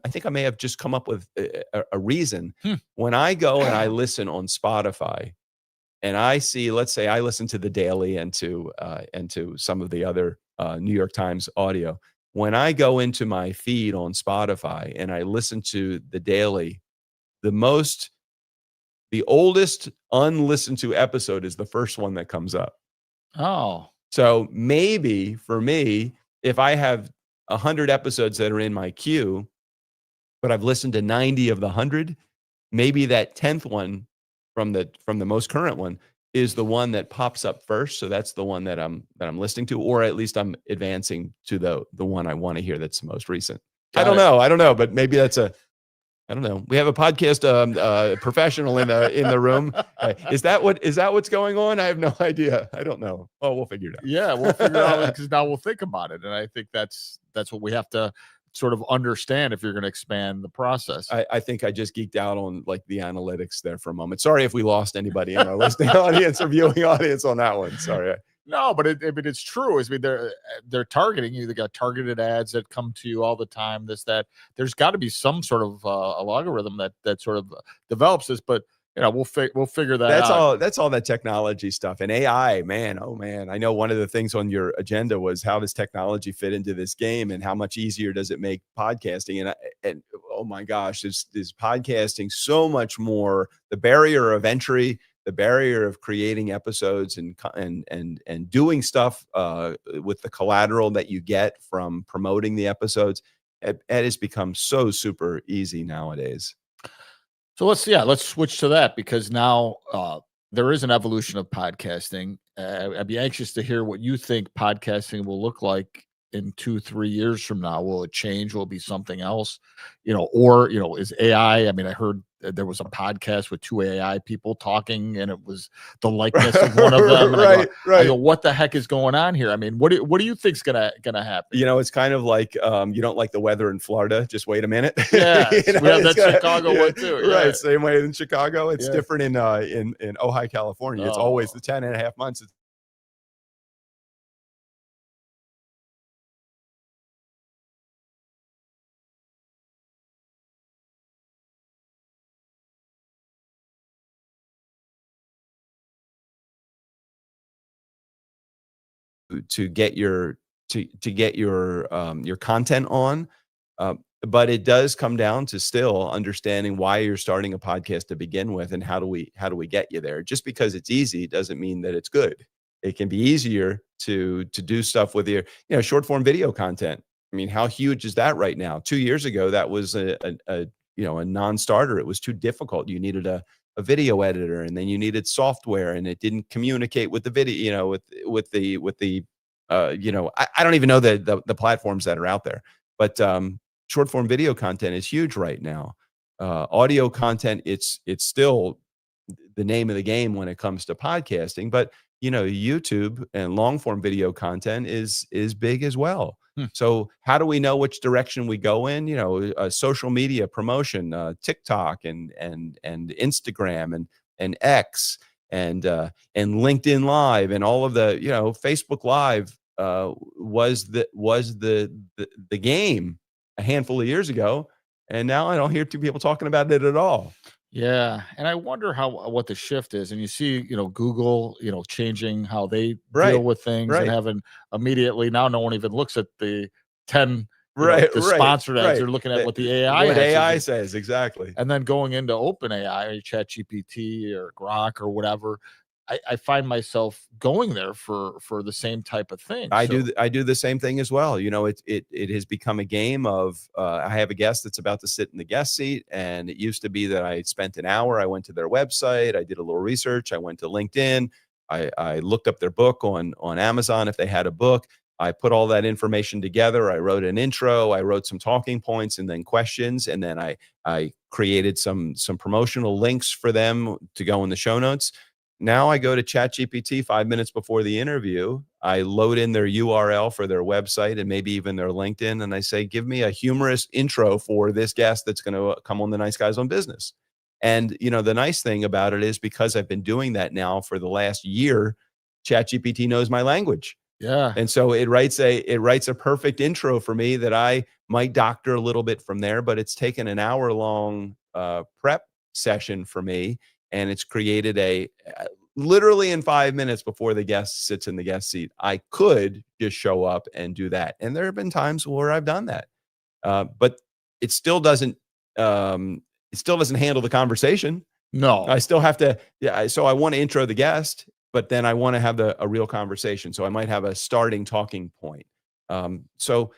think I may have just come up with a reason. When I go and I listen on Spotify, and I see, let's say I listen to the Daily and to some of the other New York Times audio. When I go into my feed on Spotify and I listen to the Daily, the oldest unlistened to episode is the first one that comes up. Oh. So maybe for me, if I have 100 episodes that are in my queue, but I've listened to 90 of the 100, maybe that 10th one from the most current one is the one that pops up first. So that's the one that I'm listening to, or at least I'm advancing to the one I want to hear that's the most recent. I don't know, but maybe that's I don't know. We have a podcast professional in the room. Is that what's going on? I have no idea. I don't know. Oh, we'll figure it out. Yeah, we'll figure it out because now we'll think about it. And I think that's what we have to sort of understand if you're going to expand the process. I think I just geeked out on like the analytics there for a moment. Sorry if we lost anybody in our listening audience or viewing audience on that one. Sorry. No, but it's true. I mean, they're targeting you. They got targeted ads that come to you all the time. That there's got to be some sort of a logarithm that sort of develops this. But we'll figure that out. That's all that technology stuff and AI, man. Oh man, I know one of the things on your agenda was how does technology fit into this game and how much easier does it make podcasting? And oh my gosh, is podcasting so much more the barrier of entry, the barrier of creating episodes and doing stuff with the collateral that you get from promoting the episodes. It has become so super easy nowadays. So let's switch to that because now there is an evolution of podcasting. I'd be anxious to hear what you think podcasting will look like in 2-3 years from now. Will it change? Will it be something else? Or is AI? I mean, I heard there was a podcast with 2 AI people talking, and it was the likeness of one of them. And right. I go, what the heck is going on here? I mean, what do you think's gonna happen? It's kind of like you don't like the weather in Florida. Just wait a minute. Yeah, we have that Chicago one too. Yeah. Right, same way in Chicago. It's different in Ojai, California. It's always the 10.5 months. To get your content on, but it does come down to still understanding why you're starting a podcast to begin with, and how do we get you there? Just because it's easy doesn't mean that it's good. It can be easier to do stuff with your short form video content. I mean, how huge is that right now? 2 years ago, that was a non-starter. It was too difficult. You needed a video editor, and then you needed software, and it didn't communicate with the video, with the I don't even know the platforms that are out there, but short form video content is huge right now. Audio content, it's still the name of the game when it comes to podcasting, but YouTube and long form video content is big as well. So how do we know which direction we go in? Social media promotion, TikTok and Instagram and X and LinkedIn Live and all of the Facebook Live was the game a handful of years ago, and now I don't hear two people talking about it at all. Yeah, and I wonder what the shift is. And you see, Google, changing how they deal with things and having immediately now no one even looks at the 10 Right, the right, sponsored ads. right. They're looking at what the AI What AI answers, says, exactly. and then going into OpenAI or ChatGPT or Grok or whatever. I find myself going there for the same type of thing. So I do the same thing as well. You know, it has become a game of I have a guest that's about to sit in the guest seat, and it used to be that I spent an hour. I went to their website, I did a little research, I went to LinkedIn, I looked up their book on Amazon if they had a book. I put all that information together. I wrote an intro, I wrote some talking points and then questions, and then I created some promotional links for them to go in the show notes. Now I go to ChatGPT 5 minutes before the interview. I load in their URL for their website and maybe even their LinkedIn. And I say, give me a humorous intro for this guest that's going to come on the Nice Guys on Business. And, you know, the nice thing about it is because I've been doing that now for the last year, ChatGPT knows my language. yeah, And so it writes a perfect intro for me that I might doctor a little bit from there, but it's taken an hour long prep session for me, and it's created literally in 5 minutes before the guest sits in the guest seat. I could just show up and do that, and there have been times where I've done that, but it still doesn't handle the conversation. I no, still have to, yeah. So I want to intro the guest, but then I want to have a real conversation. So I might have a starting talking point. So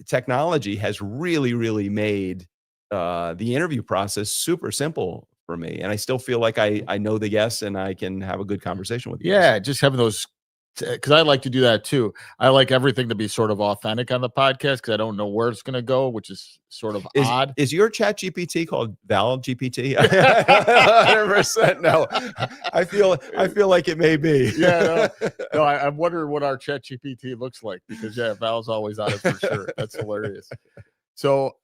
technology has really, really made the interview process super simple for me, and I still feel like I know the guests and I can have a good conversation with the guests. yeah, just having those, because I like to do that too. I like everything to be sort of authentic on the podcast because I don't know where it's going to go, which is sort of odd. Is your chat GPT called Val GPT? 100% no. I feel like it may be. Yeah, no, I'm wondering what our Chat GPT looks like because yeah, Val's always on it for sure. That's hilarious. So,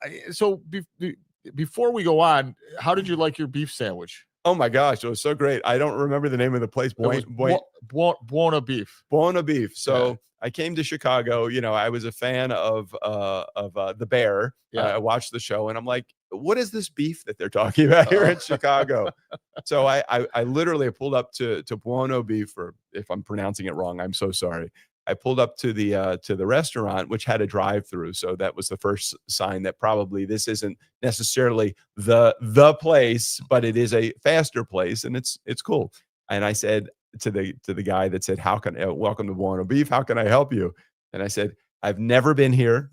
before we go on, how did you like your beef sandwich? Oh my gosh, it was so great. I don't remember the name of the place. It was Buona beef. Buona Beef. So Yeah. I came to Chicago. You know, I was a fan of the Bear. Yeah. I watched the show, and I'm like, what is this beef that they're talking about here in Chicago? So I literally pulled up to Buono Beef, or if I'm pronouncing it wrong, I'm so sorry. I pulled up to the restaurant, which had a drive-through. So that was the first sign that probably this isn't necessarily the place, but it is a faster place, and it's cool. And I said to the guy that said, "How can welcome to Buono Beef? How can I help you?" And I said, "I've never been here.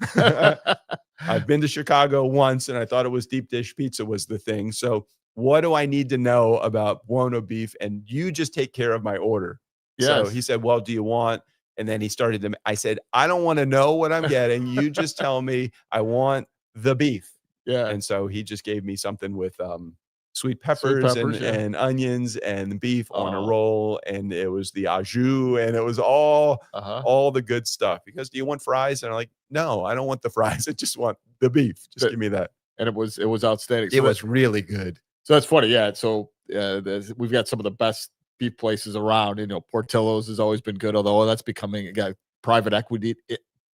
I've been to Chicago once, and I thought it was deep dish pizza was the thing. So what do I need to know about Buono Beef? And you just take care of my order." So Yes. he said, "Well, do you want?" And then he started to, I said, "I don't want to know what I'm getting. You just tell me I want the beef." Yeah. And so he just gave me something with sweet Sweet peppers peppers, yeah. and onions and beef on a Oh, roll. And it was the au jus, and it was uh-huh. all the good stuff. Because do you want fries? And I'm like, no, I don't want the fries. I just want the beef. Just But give me that. and it was outstanding. It was really good. So that's funny. Yeah. So we've got some of the best beef places around. You know, Portillo's has always been good, although that's becoming it got private equity.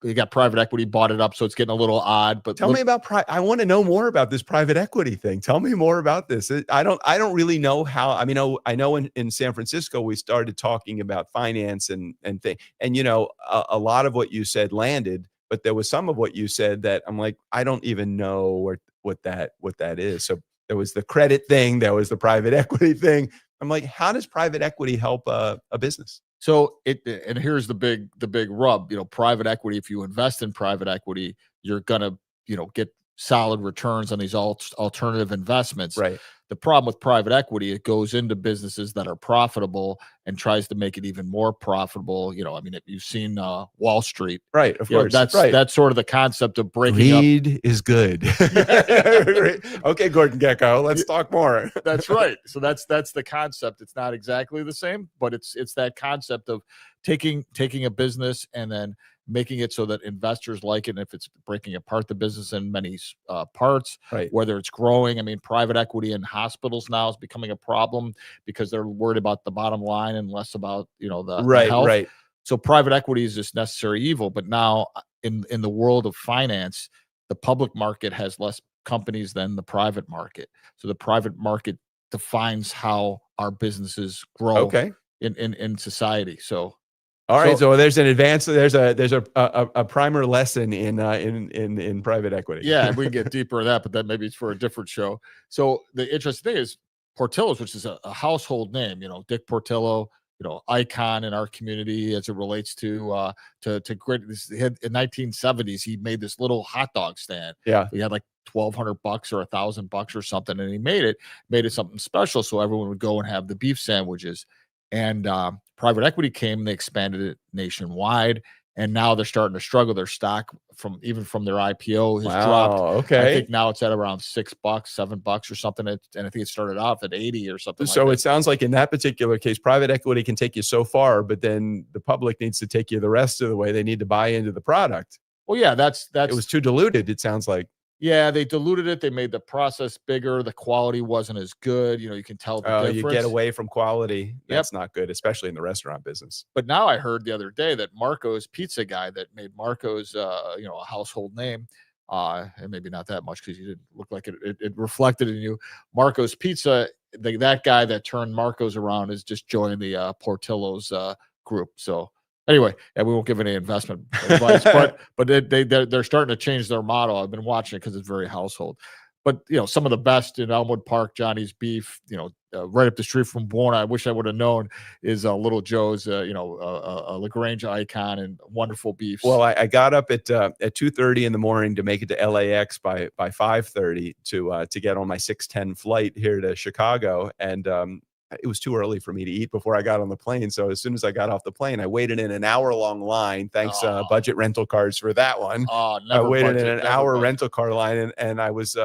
It got private equity bought it up, so it's getting a little odd. But Tell me about I want to know more about this private equity thing. Tell me more about this. I don't really know how. I mean, I know in San Francisco we started talking about finance and thing. And you know, a lot of what you said landed, but there was some of what you said that I'm like, I don't even know what that is. So there was the credit thing, there was the private equity thing. I'm like, how does private equity help a business? So and here's the big rub. You know, private equity. If you invest in private equity, you're gonna get solid returns on these alternative investments. Right. The problem with private equity, it goes into businesses that are profitable and tries to make it even more profitable. I mean, if you've seen Wall Street, Right, of course. that's Right. that's sort of the concept of breaking up. Greed is good. Okay, Gordon Gecko, let's talk more. That's right. So that's the concept. It's not exactly the same, but it's that concept of taking a business and then making it so that investors like it. And if it's breaking apart the business in many parts, Right. whether it's growing. I mean, private equity in hospitals now is becoming a problem because they're worried about the bottom line and less about the Right, health. right. So private equity is this necessary evil. But now in the world of finance, the public market has less companies than the private market. So the private market defines how our businesses grow Okay. in society. So All right, So so there's an advance. There's a primer lesson in private equity. yeah, we can get deeper in that, but that maybe it's for a different show. So the interesting thing is Portillo's, which is a household name, Dick Portillo, icon in our community as it relates to great. He had, in 1970s, he made this little hot dog stand. Yeah. He had like $1,200 or $1,000 or something, and he made it something special, so everyone would go and have the beef sandwiches. And private equity came, and they expanded it nationwide, and now they're starting to struggle. Their stock from their IPO has dropped. Wow. I Okay. think now it's at around $6, $7 or something. And I think it started off at 80 or something like So that. it sounds like in that particular case, private equity can take you so far, but then the public needs to take you the rest of the way. They need to buy into the product. Well, yeah, It was too diluted, it sounds like. yeah, they diluted it. They made the process bigger. The quality wasn't as good. You can tell the Oh, difference. you get away from quality. Yep. That's not good, especially in the restaurant business. But now I heard the other day that Marco's pizza guy that made Marco's, a household name, and maybe not that much because you didn't look like it reflected in you. Marco's Pizza, that guy that turned Marco's around is just joining the Portillo's group. So anyway, and we won't give any investment advice, but they're starting to change their model. I've been watching it because it's very household. But some of the best in Elmwood Park, Johnny's Beef, right up the street from Buona. I wish I would have known is Little Joe's, a LaGrange icon and wonderful beefs. Well, I got up at 2:30 in the morning to make it to LAX by 5:30 to get on my 6:10 flight here to Chicago, and it was too early for me to eat before I got on the plane. So as soon as I got off the plane, I waited in an hour-long line. Thanks, Budget Rental Cars for that one. I waited in an hour rental car line, and I was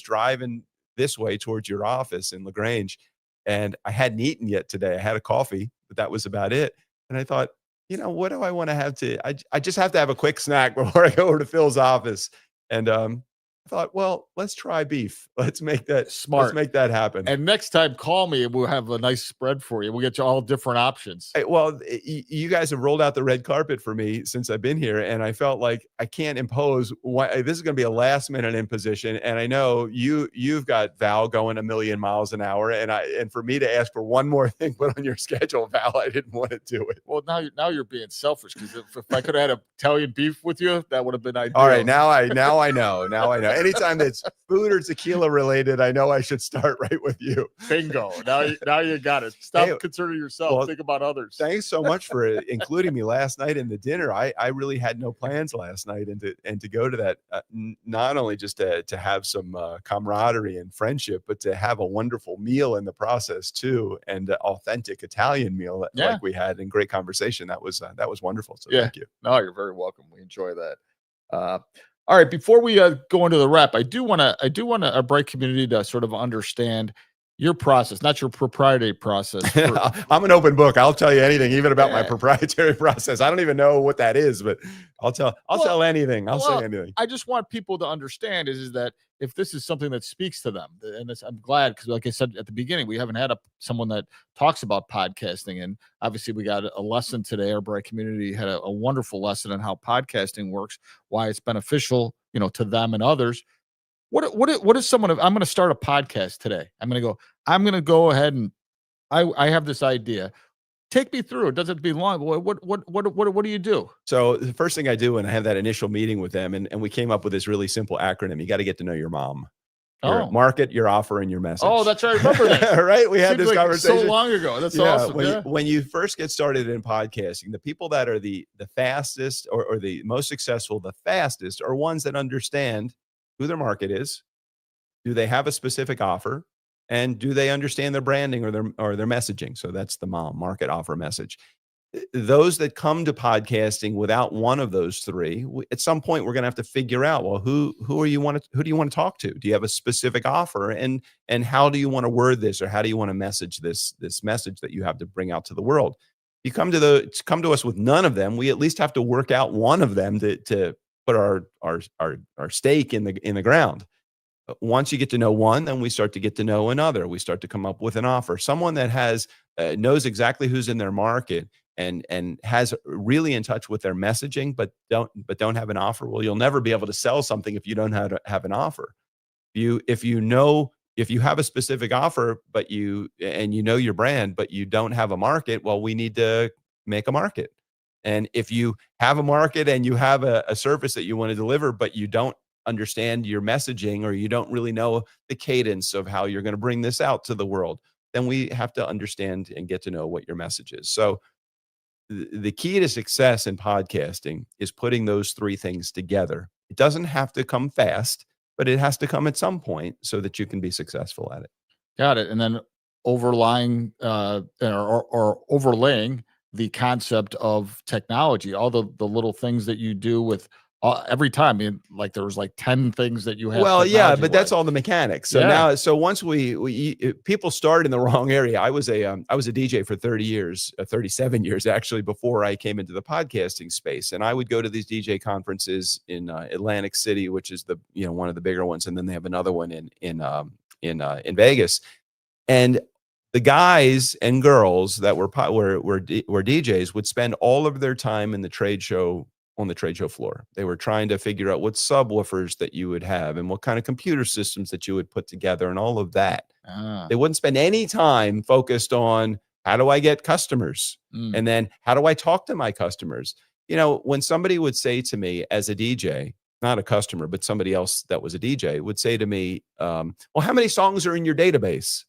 driving this way towards your office in LaGrange, and I hadn't eaten yet today. I had a coffee, but that was about it. And I thought, what do I want to have to? I just have to have a quick snack before I go over to Phil's office. And I thought, well, let's try beef. Let's make that smart. Let's make that happen. And next time, call me and we'll have a nice spread for you. We'll get you all different options. Well, you guys have rolled out the red carpet for me since I've been here, and I felt like I can't impose. This is going to be a last minute imposition, and I know you've got Val going 1,000,000 miles an hour, and for me to ask for one more thing put on your schedule, Val, I didn't want to do it. Well, now you're being selfish because if I could have had Italian beef with you, that would have been ideal. All right, now I know. Anytime that's food or tequila related, I know I should start right with you. Bingo. Now you got it. Stop concerning yourself. Well, think about others. Thanks so much for including me last night in the dinner. I really had no plans last night, and to go to that, not only just to have some camaraderie and friendship, but to have a wonderful meal in the process too, and authentic Italian meal like we had, and great conversation. That was wonderful. So thank you. No, you're very welcome. We enjoy that. All right, before we go into the wrap, I do want a bright community to sort of understand your process, not your proprietary process. I'm an open book. I'll tell you anything, even about my proprietary process. I don't even know what that is, but I'll tell anything. I'll say anything. I just want people to understand is that if this is something that speaks to them, and I'm glad because, like I said at the beginning, we haven't had someone that talks about podcasting, and obviously we got a lesson today. Our bright community had a wonderful lesson on how podcasting works, why it's beneficial, to them and others. What is someone? I'm going to start a podcast today. I'm going to go ahead and I have this idea. Take me through. It doesn't have to be long. What do you do? So the first thing I do when I have that initial meeting with them, and we came up with this really simple acronym. You got to get to know your mom. Your market, your offer, and your message. Oh, that's right. I remember that. Right? We had this conversation so long ago. That's awesome. When you first get started in podcasting, the people that are the fastest or the most successful, the fastest, are ones that understand who their market is. Do they have a specific offer? And do they understand their branding or their messaging? So that's the market, offer, message. Those that come to podcasting without one of those three, at some point we're going to have to figure out, well, who do you want to talk to? Do you have a specific offer, and how do you want to word this, or how do you want to message this message that you have to bring out to the world? You come to us with none of them. We at least have to work out one of them to put our stake in the ground. Once you get to know one, then we start to get to know another. We start to come up with an offer. Someone that has knows exactly who's in their market and has really in touch with their messaging, but don't have an offer. Well, you'll never be able to sell something if you don't have an offer. If you have a specific offer, but you know your brand, but you don't have a market, well, we need to make a market. And if you have a market and you have a service that you want to deliver, but you don't understand your messaging, or you don't really know the cadence of how you're going to bring this out to the world, then we have to understand and get to know what your message is. So the key to success in podcasting is putting those three things together. It doesn't have to come fast, but it has to come at some point so that you can be successful at it. Got it. And then overlying or overlaying the concept of technology, all the little things that you do with every time. I mean, like there was like 10 things that you have. Well, yeah, but that's all the mechanics. So now, so once people start in the wrong area. I was a DJ for 30 years, 37 years actually, before I came into the podcasting space. And I would go to these DJ conferences in Atlantic City, which is the, one of the bigger ones. And then they have another one in Vegas. And the guys and girls that were DJs would spend all of their time in the trade show, on the trade show floor. They were trying to figure out what subwoofers that you would have and what kind of computer systems that you would put together and all of that. They wouldn't spend any time focused on, how do I get customers? And then how do I talk to my customers? When somebody would say to me as a DJ, not a customer, but somebody else that was a DJ would say to me, well, how many songs are in your database?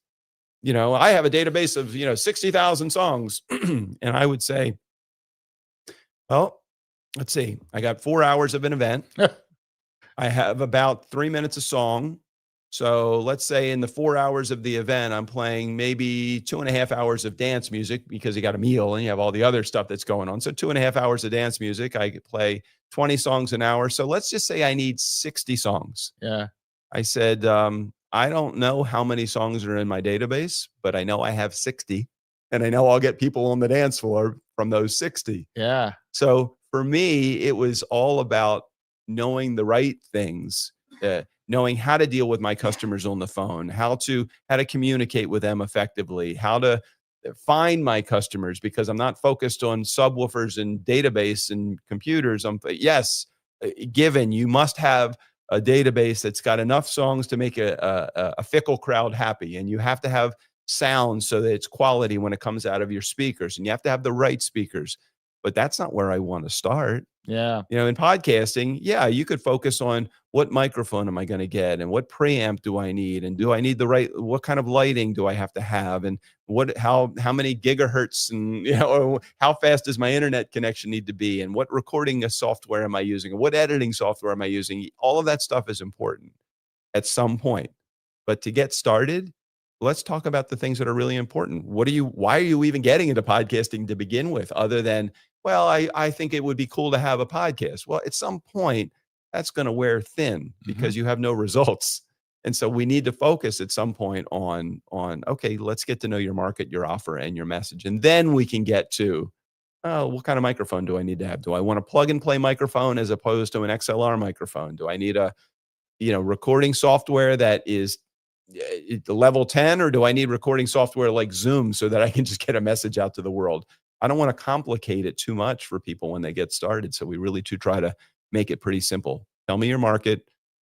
I have a database of, 60,000 songs. And I would say, well, let's see, I got 4 hours of an event. I have about 3 minutes a song. So let's say in the 4 hours of the event, I'm playing maybe 2.5 hours of dance music, because you got a meal and you have all the other stuff that's going on. So 2.5 hours of dance music. I could play 20 songs an hour. So let's just say I need 60 songs. Yeah. I said, I don't know how many songs are in my database, but I know I have 60, and I know I'll get people on the dance floor from those 60. Yeah. So for me, it was all about knowing the right things, knowing how to deal with my customers on the phone, how to communicate with them effectively, how to find my customers, because I'm not focused on subwoofers and database and computers. Given you must have a database that's got enough songs to make a fickle crowd happy, and you have to have sound so that it's quality when it comes out of your speakers, and you have to have the right speakers. But that's not where I want to start. Yeah. In podcasting, you could focus on what microphone am I going to get, and what preamp do I need, and do I need what kind of lighting do I have to have, and how many gigahertz, and how fast does my internet connection need to be, and what recording software am I using, and what editing software am I using? All of that stuff is important at some point. But to get started, let's talk about the things that are really important. Why are you even getting into podcasting to begin with, other than, well, I think it would be cool to have a podcast? Well, at some point, that's going to wear thin because you have no results. And so we need to focus at some point on, okay, let's get to know your market, your offer, and your message. And then we can get to, what kind of microphone do I need to have? Do I want a plug and play microphone as opposed to an XLR microphone? Do I need a, recording software that is the level 10, or do I need recording software like Zoom so that I can just get a message out to the world? I don't want to complicate it too much for people when they get started. So we really do try to make it pretty simple. Tell me your market.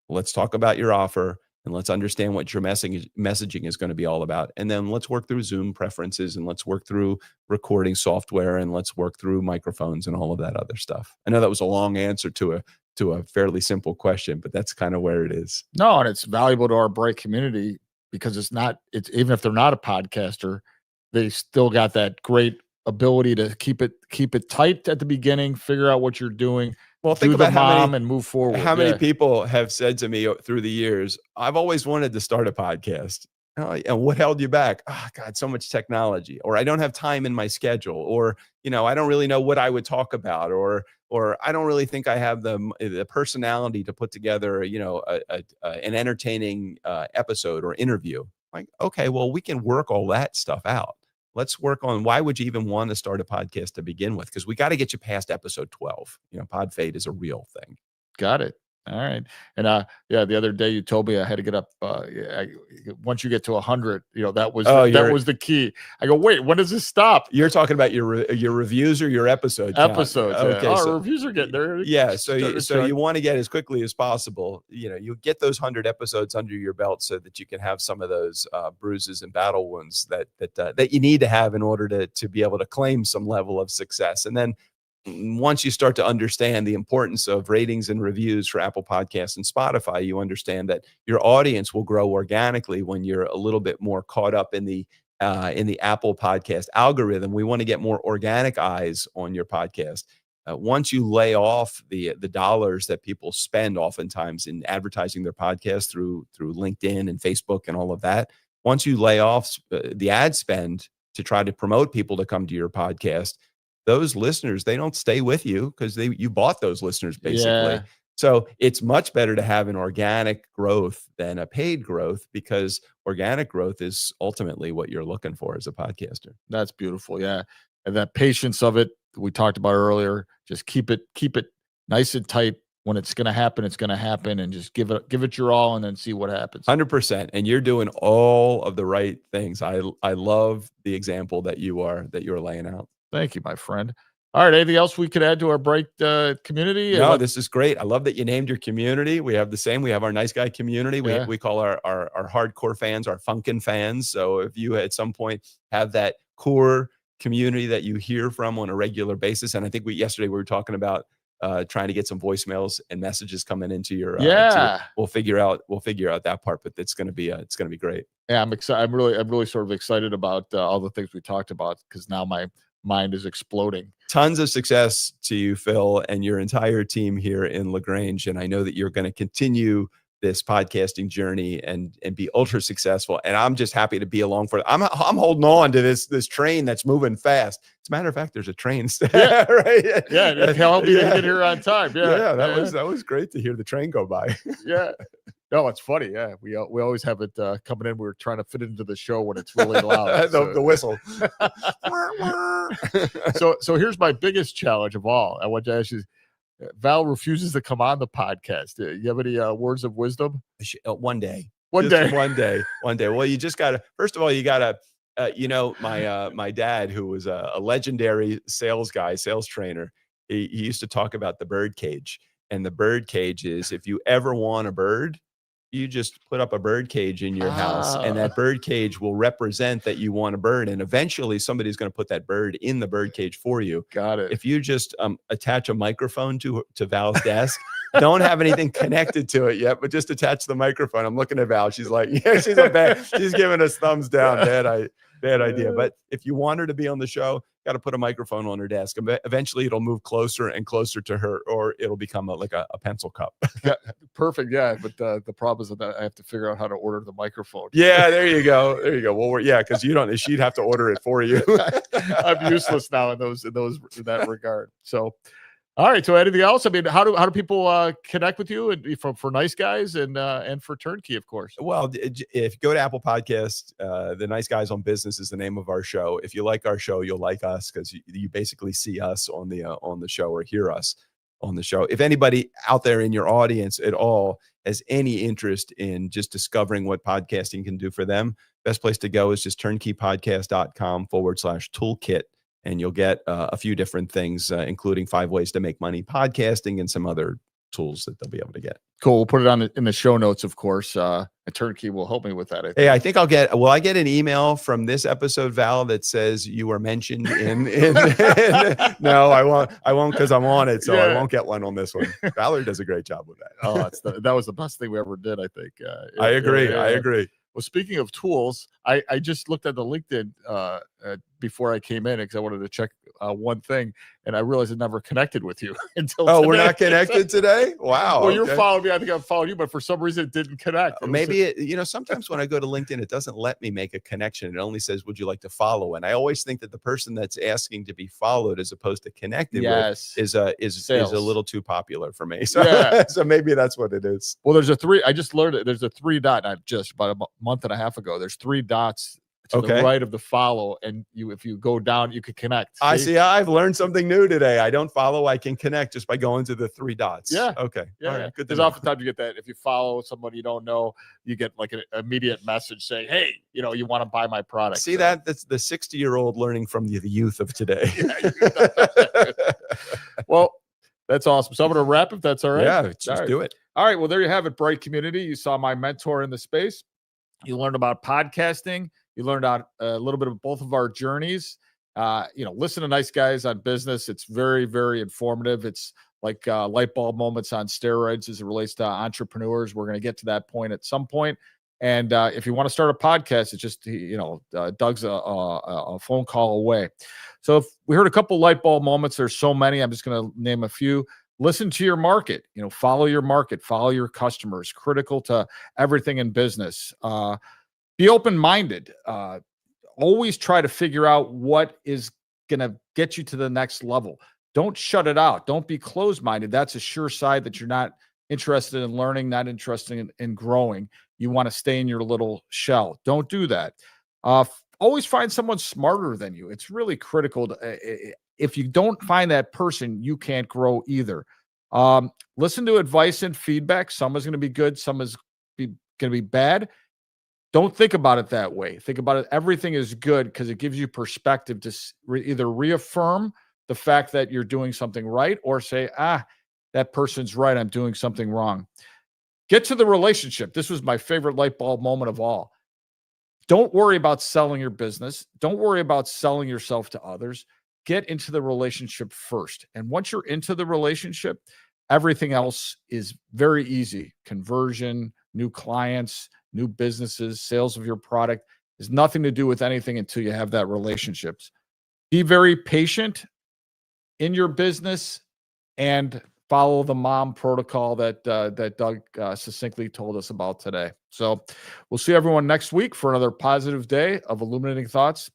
Let's talk about your offer, and let's understand what your messaging is going to be all about. And then let's work through Zoom preferences, and let's work through recording software, and let's work through microphones and all of that other stuff. I know that was a long answer to a fairly simple question, but that's kind of where it is. No, and it's valuable to our Bright community, because it's even if they're not a podcaster, they still got that great ability to keep it tight at the beginning, figure out what you're doing. Well, think about and move forward. How many people have said to me through the years, I've always wanted to start a podcast. And what held you back? Oh, God, so much technology, or I don't have time in my schedule, or, I don't really know what I would talk about, or I don't really think I have the personality to put together, an entertaining episode or interview. Like, okay, well, we can work all that stuff out. Let's work on, why would you even want to start a podcast to begin with? Because we got to get you past episode 12. Pod fade is a real thing. Got it. All right. And the other day you told me I had to get up. Once you get to 100, that was the key. I go, wait, when does this stop? You're talking about your reviews or your episodes? Episodes. Okay, yeah. Our reviews are getting there. Yeah. So you want to get as quickly as possible. You get those 100 episodes under your belt so that you can have some of those bruises and battle wounds that you need to have in order to be able to claim some level of success. And then once you start to understand the importance of ratings and reviews for Apple Podcasts and Spotify, you understand that your audience will grow organically when you're a little bit more caught up in the Apple Podcast algorithm. We want to get more organic eyes on your podcast. Once you lay off the dollars that people spend oftentimes in advertising their podcast through LinkedIn and Facebook and all of that, once you lay off the ad spend to try to promote people to come to your podcast, those listeners, they don't stay with you because you bought those listeners basically. Yeah. So it's much better to have an organic growth than a paid growth, because organic growth is ultimately what you're looking for as a podcaster. That's beautiful. Yeah. And that patience of it we talked about earlier, just keep it nice and tight. When it's going to happen, it's going to happen, and just give it your all and then see what happens. 100%. And you're doing all of the right things. I love the example that you're laying out. Thank you, my friend. All right. Anything else we could add to our break community? No, this is great. I love that you named your community. We have the same. We have our nice guy community. Yeah. We call our hardcore fans our funkin' fans. So if you at some point have that core community that you hear from on a regular basis, and I think yesterday we were talking about trying to get some voicemails and messages coming into your we'll figure out that part, but it's going to be great. Yeah, I'm excited. I'm really sort of excited about all the things we talked about, because now my mind is exploding. Tons of success to you, Phil, and your entire team here in LaGrange. And I know that you're going to continue this podcasting journey and be ultra successful. And I'm just happy to be along for it. I'm holding on to this train that's moving fast. As a matter of fact, there's a train. Yeah. Right. Yeah. It helped me to get here on time. Yeah. That was great to hear the train go by. Yeah. No, it's funny. Yeah. We always have it coming in. We're trying to fit it into the show when it's really loud. The whistle. So here's my biggest challenge of all. I want to ask you, Val refuses to come on the podcast. You have any words of wisdom? One day. One day. Well, you just gotta, first of all, you gotta, my dad, who was a legendary sales trainer, he used to talk about the bird cage. And the bird cage is, if you ever want a bird, you just put up a bird cage in your house, and that bird cage will represent that you want a bird. And eventually somebody's going to put that bird in the bird cage for you. Got it. If you just attach a microphone to Val's desk, don't have anything connected to it yet, but just attach the microphone. I'm looking at Val. She's like, yeah, she's giving us thumbs down. Bad idea. But if you want her to be on the show, got to put a microphone on her desk. Eventually it'll move closer and closer to her, or it'll become like a pencil cup. Yeah, perfect. Yeah. But the problem is that I have to figure out how to order the microphone. Yeah, there you go. Well, because she'd have to order it for you. I'm useless now in that regard. So, all right. So anything else? I mean, how do people connect with you, and for Nice Guys and for Turnkey, of course? Well, if you go to Apple Podcast, the Nice Guys on Business is the name of our show. If you like our show, you'll like us, because you basically see us on the show, or hear us on the show. If anybody out there in your audience at all has any interest in just discovering what podcasting can do for them, best place to go is just turnkeypodcast.com/toolkit. And you'll get a few different things, including 5 ways to make money podcasting and some other tools that they'll be able to get. Cool. We'll put it in the show notes, of course. A Turnkey will help me with that. I think will I get an email from this episode, Val, that says you were mentioned in no, I won't, because I'm on it. So I won't get one on this one. Valerie does a great job with that. Oh, that was the best thing we ever did, I think. I agree. Well, speaking of tools, I just looked at the LinkedIn before I came in, because I wanted to check one thing, and I realized I never connected with you until today. We're not connected today? Wow. Well, you're following me. I think I've followed you, but for some reason it didn't connect. Sometimes when I go to LinkedIn, it doesn't let me make a connection. It only says, would you like to follow? And I always think that the person that's asking to be followed as opposed to connected with is a little too popular for me. So, so maybe that's what it is. Well, I just learned it. There's a 3 dot, not just about a month and a half ago. There's 3 dots to the right of the follow, and if you go down, you can connect. I see. I've learned something new today. I don't follow, I can connect just by going to the 3 dots. Yeah. Okay. Yeah. All right. Good. Because oftentimes you get that if you follow someone you don't know, you get like an immediate message saying, "Hey, you want to buy my product." See, that's the 60-year-old learning from the youth of today. Well, that's awesome. So I'm going to wrap, if that's all right. Yeah, just do it. All right. Well, there you have it, Bright Community. You saw my mentor in the space. You learned about podcasting. You learned out a little bit of both of our journeys. Listen to nice guys on business. It's very, very informative. It's like light bulb moments on steroids as it relates to entrepreneurs. We're going to get to that point at some point. And if you want to start a podcast, it's just, Doug's a phone call away. So if we heard a couple light bulb moments, there's so many. I'm just going to name a few. Listen to your market, follow your market, follow your customers, critical to everything in business. Be open-minded. Always try to figure out what is going to get you to the next level. Don't shut it out. Don't be closed-minded. That's a sure sign that you're not interested in learning, not interested in growing. You want to stay in your little shell. Don't do that. Always find someone smarter than you. It's really critical. If you don't find that person, you can't grow either. Listen to advice and feedback. Some is going to be good. Some is going to be bad. Don't think about it that way. Think about it. Everything is good because it gives you perspective to either reaffirm the fact that you're doing something right or say, that person's right. I'm doing something wrong. Get to the relationship. This was my favorite light bulb moment of all. Don't worry about selling your business. Don't worry about selling yourself to others. Get into the relationship first. And once you're into the relationship, everything else is very easy. Conversion, new clients, new businesses, sales of your product has nothing to do with anything until you have that relationships. Be very patient in your business and follow the mom protocol that Doug succinctly told us about today. So we'll see everyone next week for another positive day of illuminating thoughts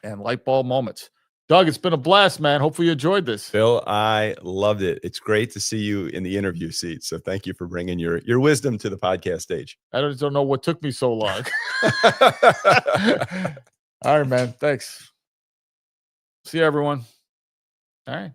and light bulb moments. Doug, it's been a blast, man. Hopefully you enjoyed this. Phil, I loved it. It's great to see you in the interview seat. So thank you for bringing your wisdom to the podcast stage. I just don't know what took me so long. All right, man. Thanks. See you, everyone. All right.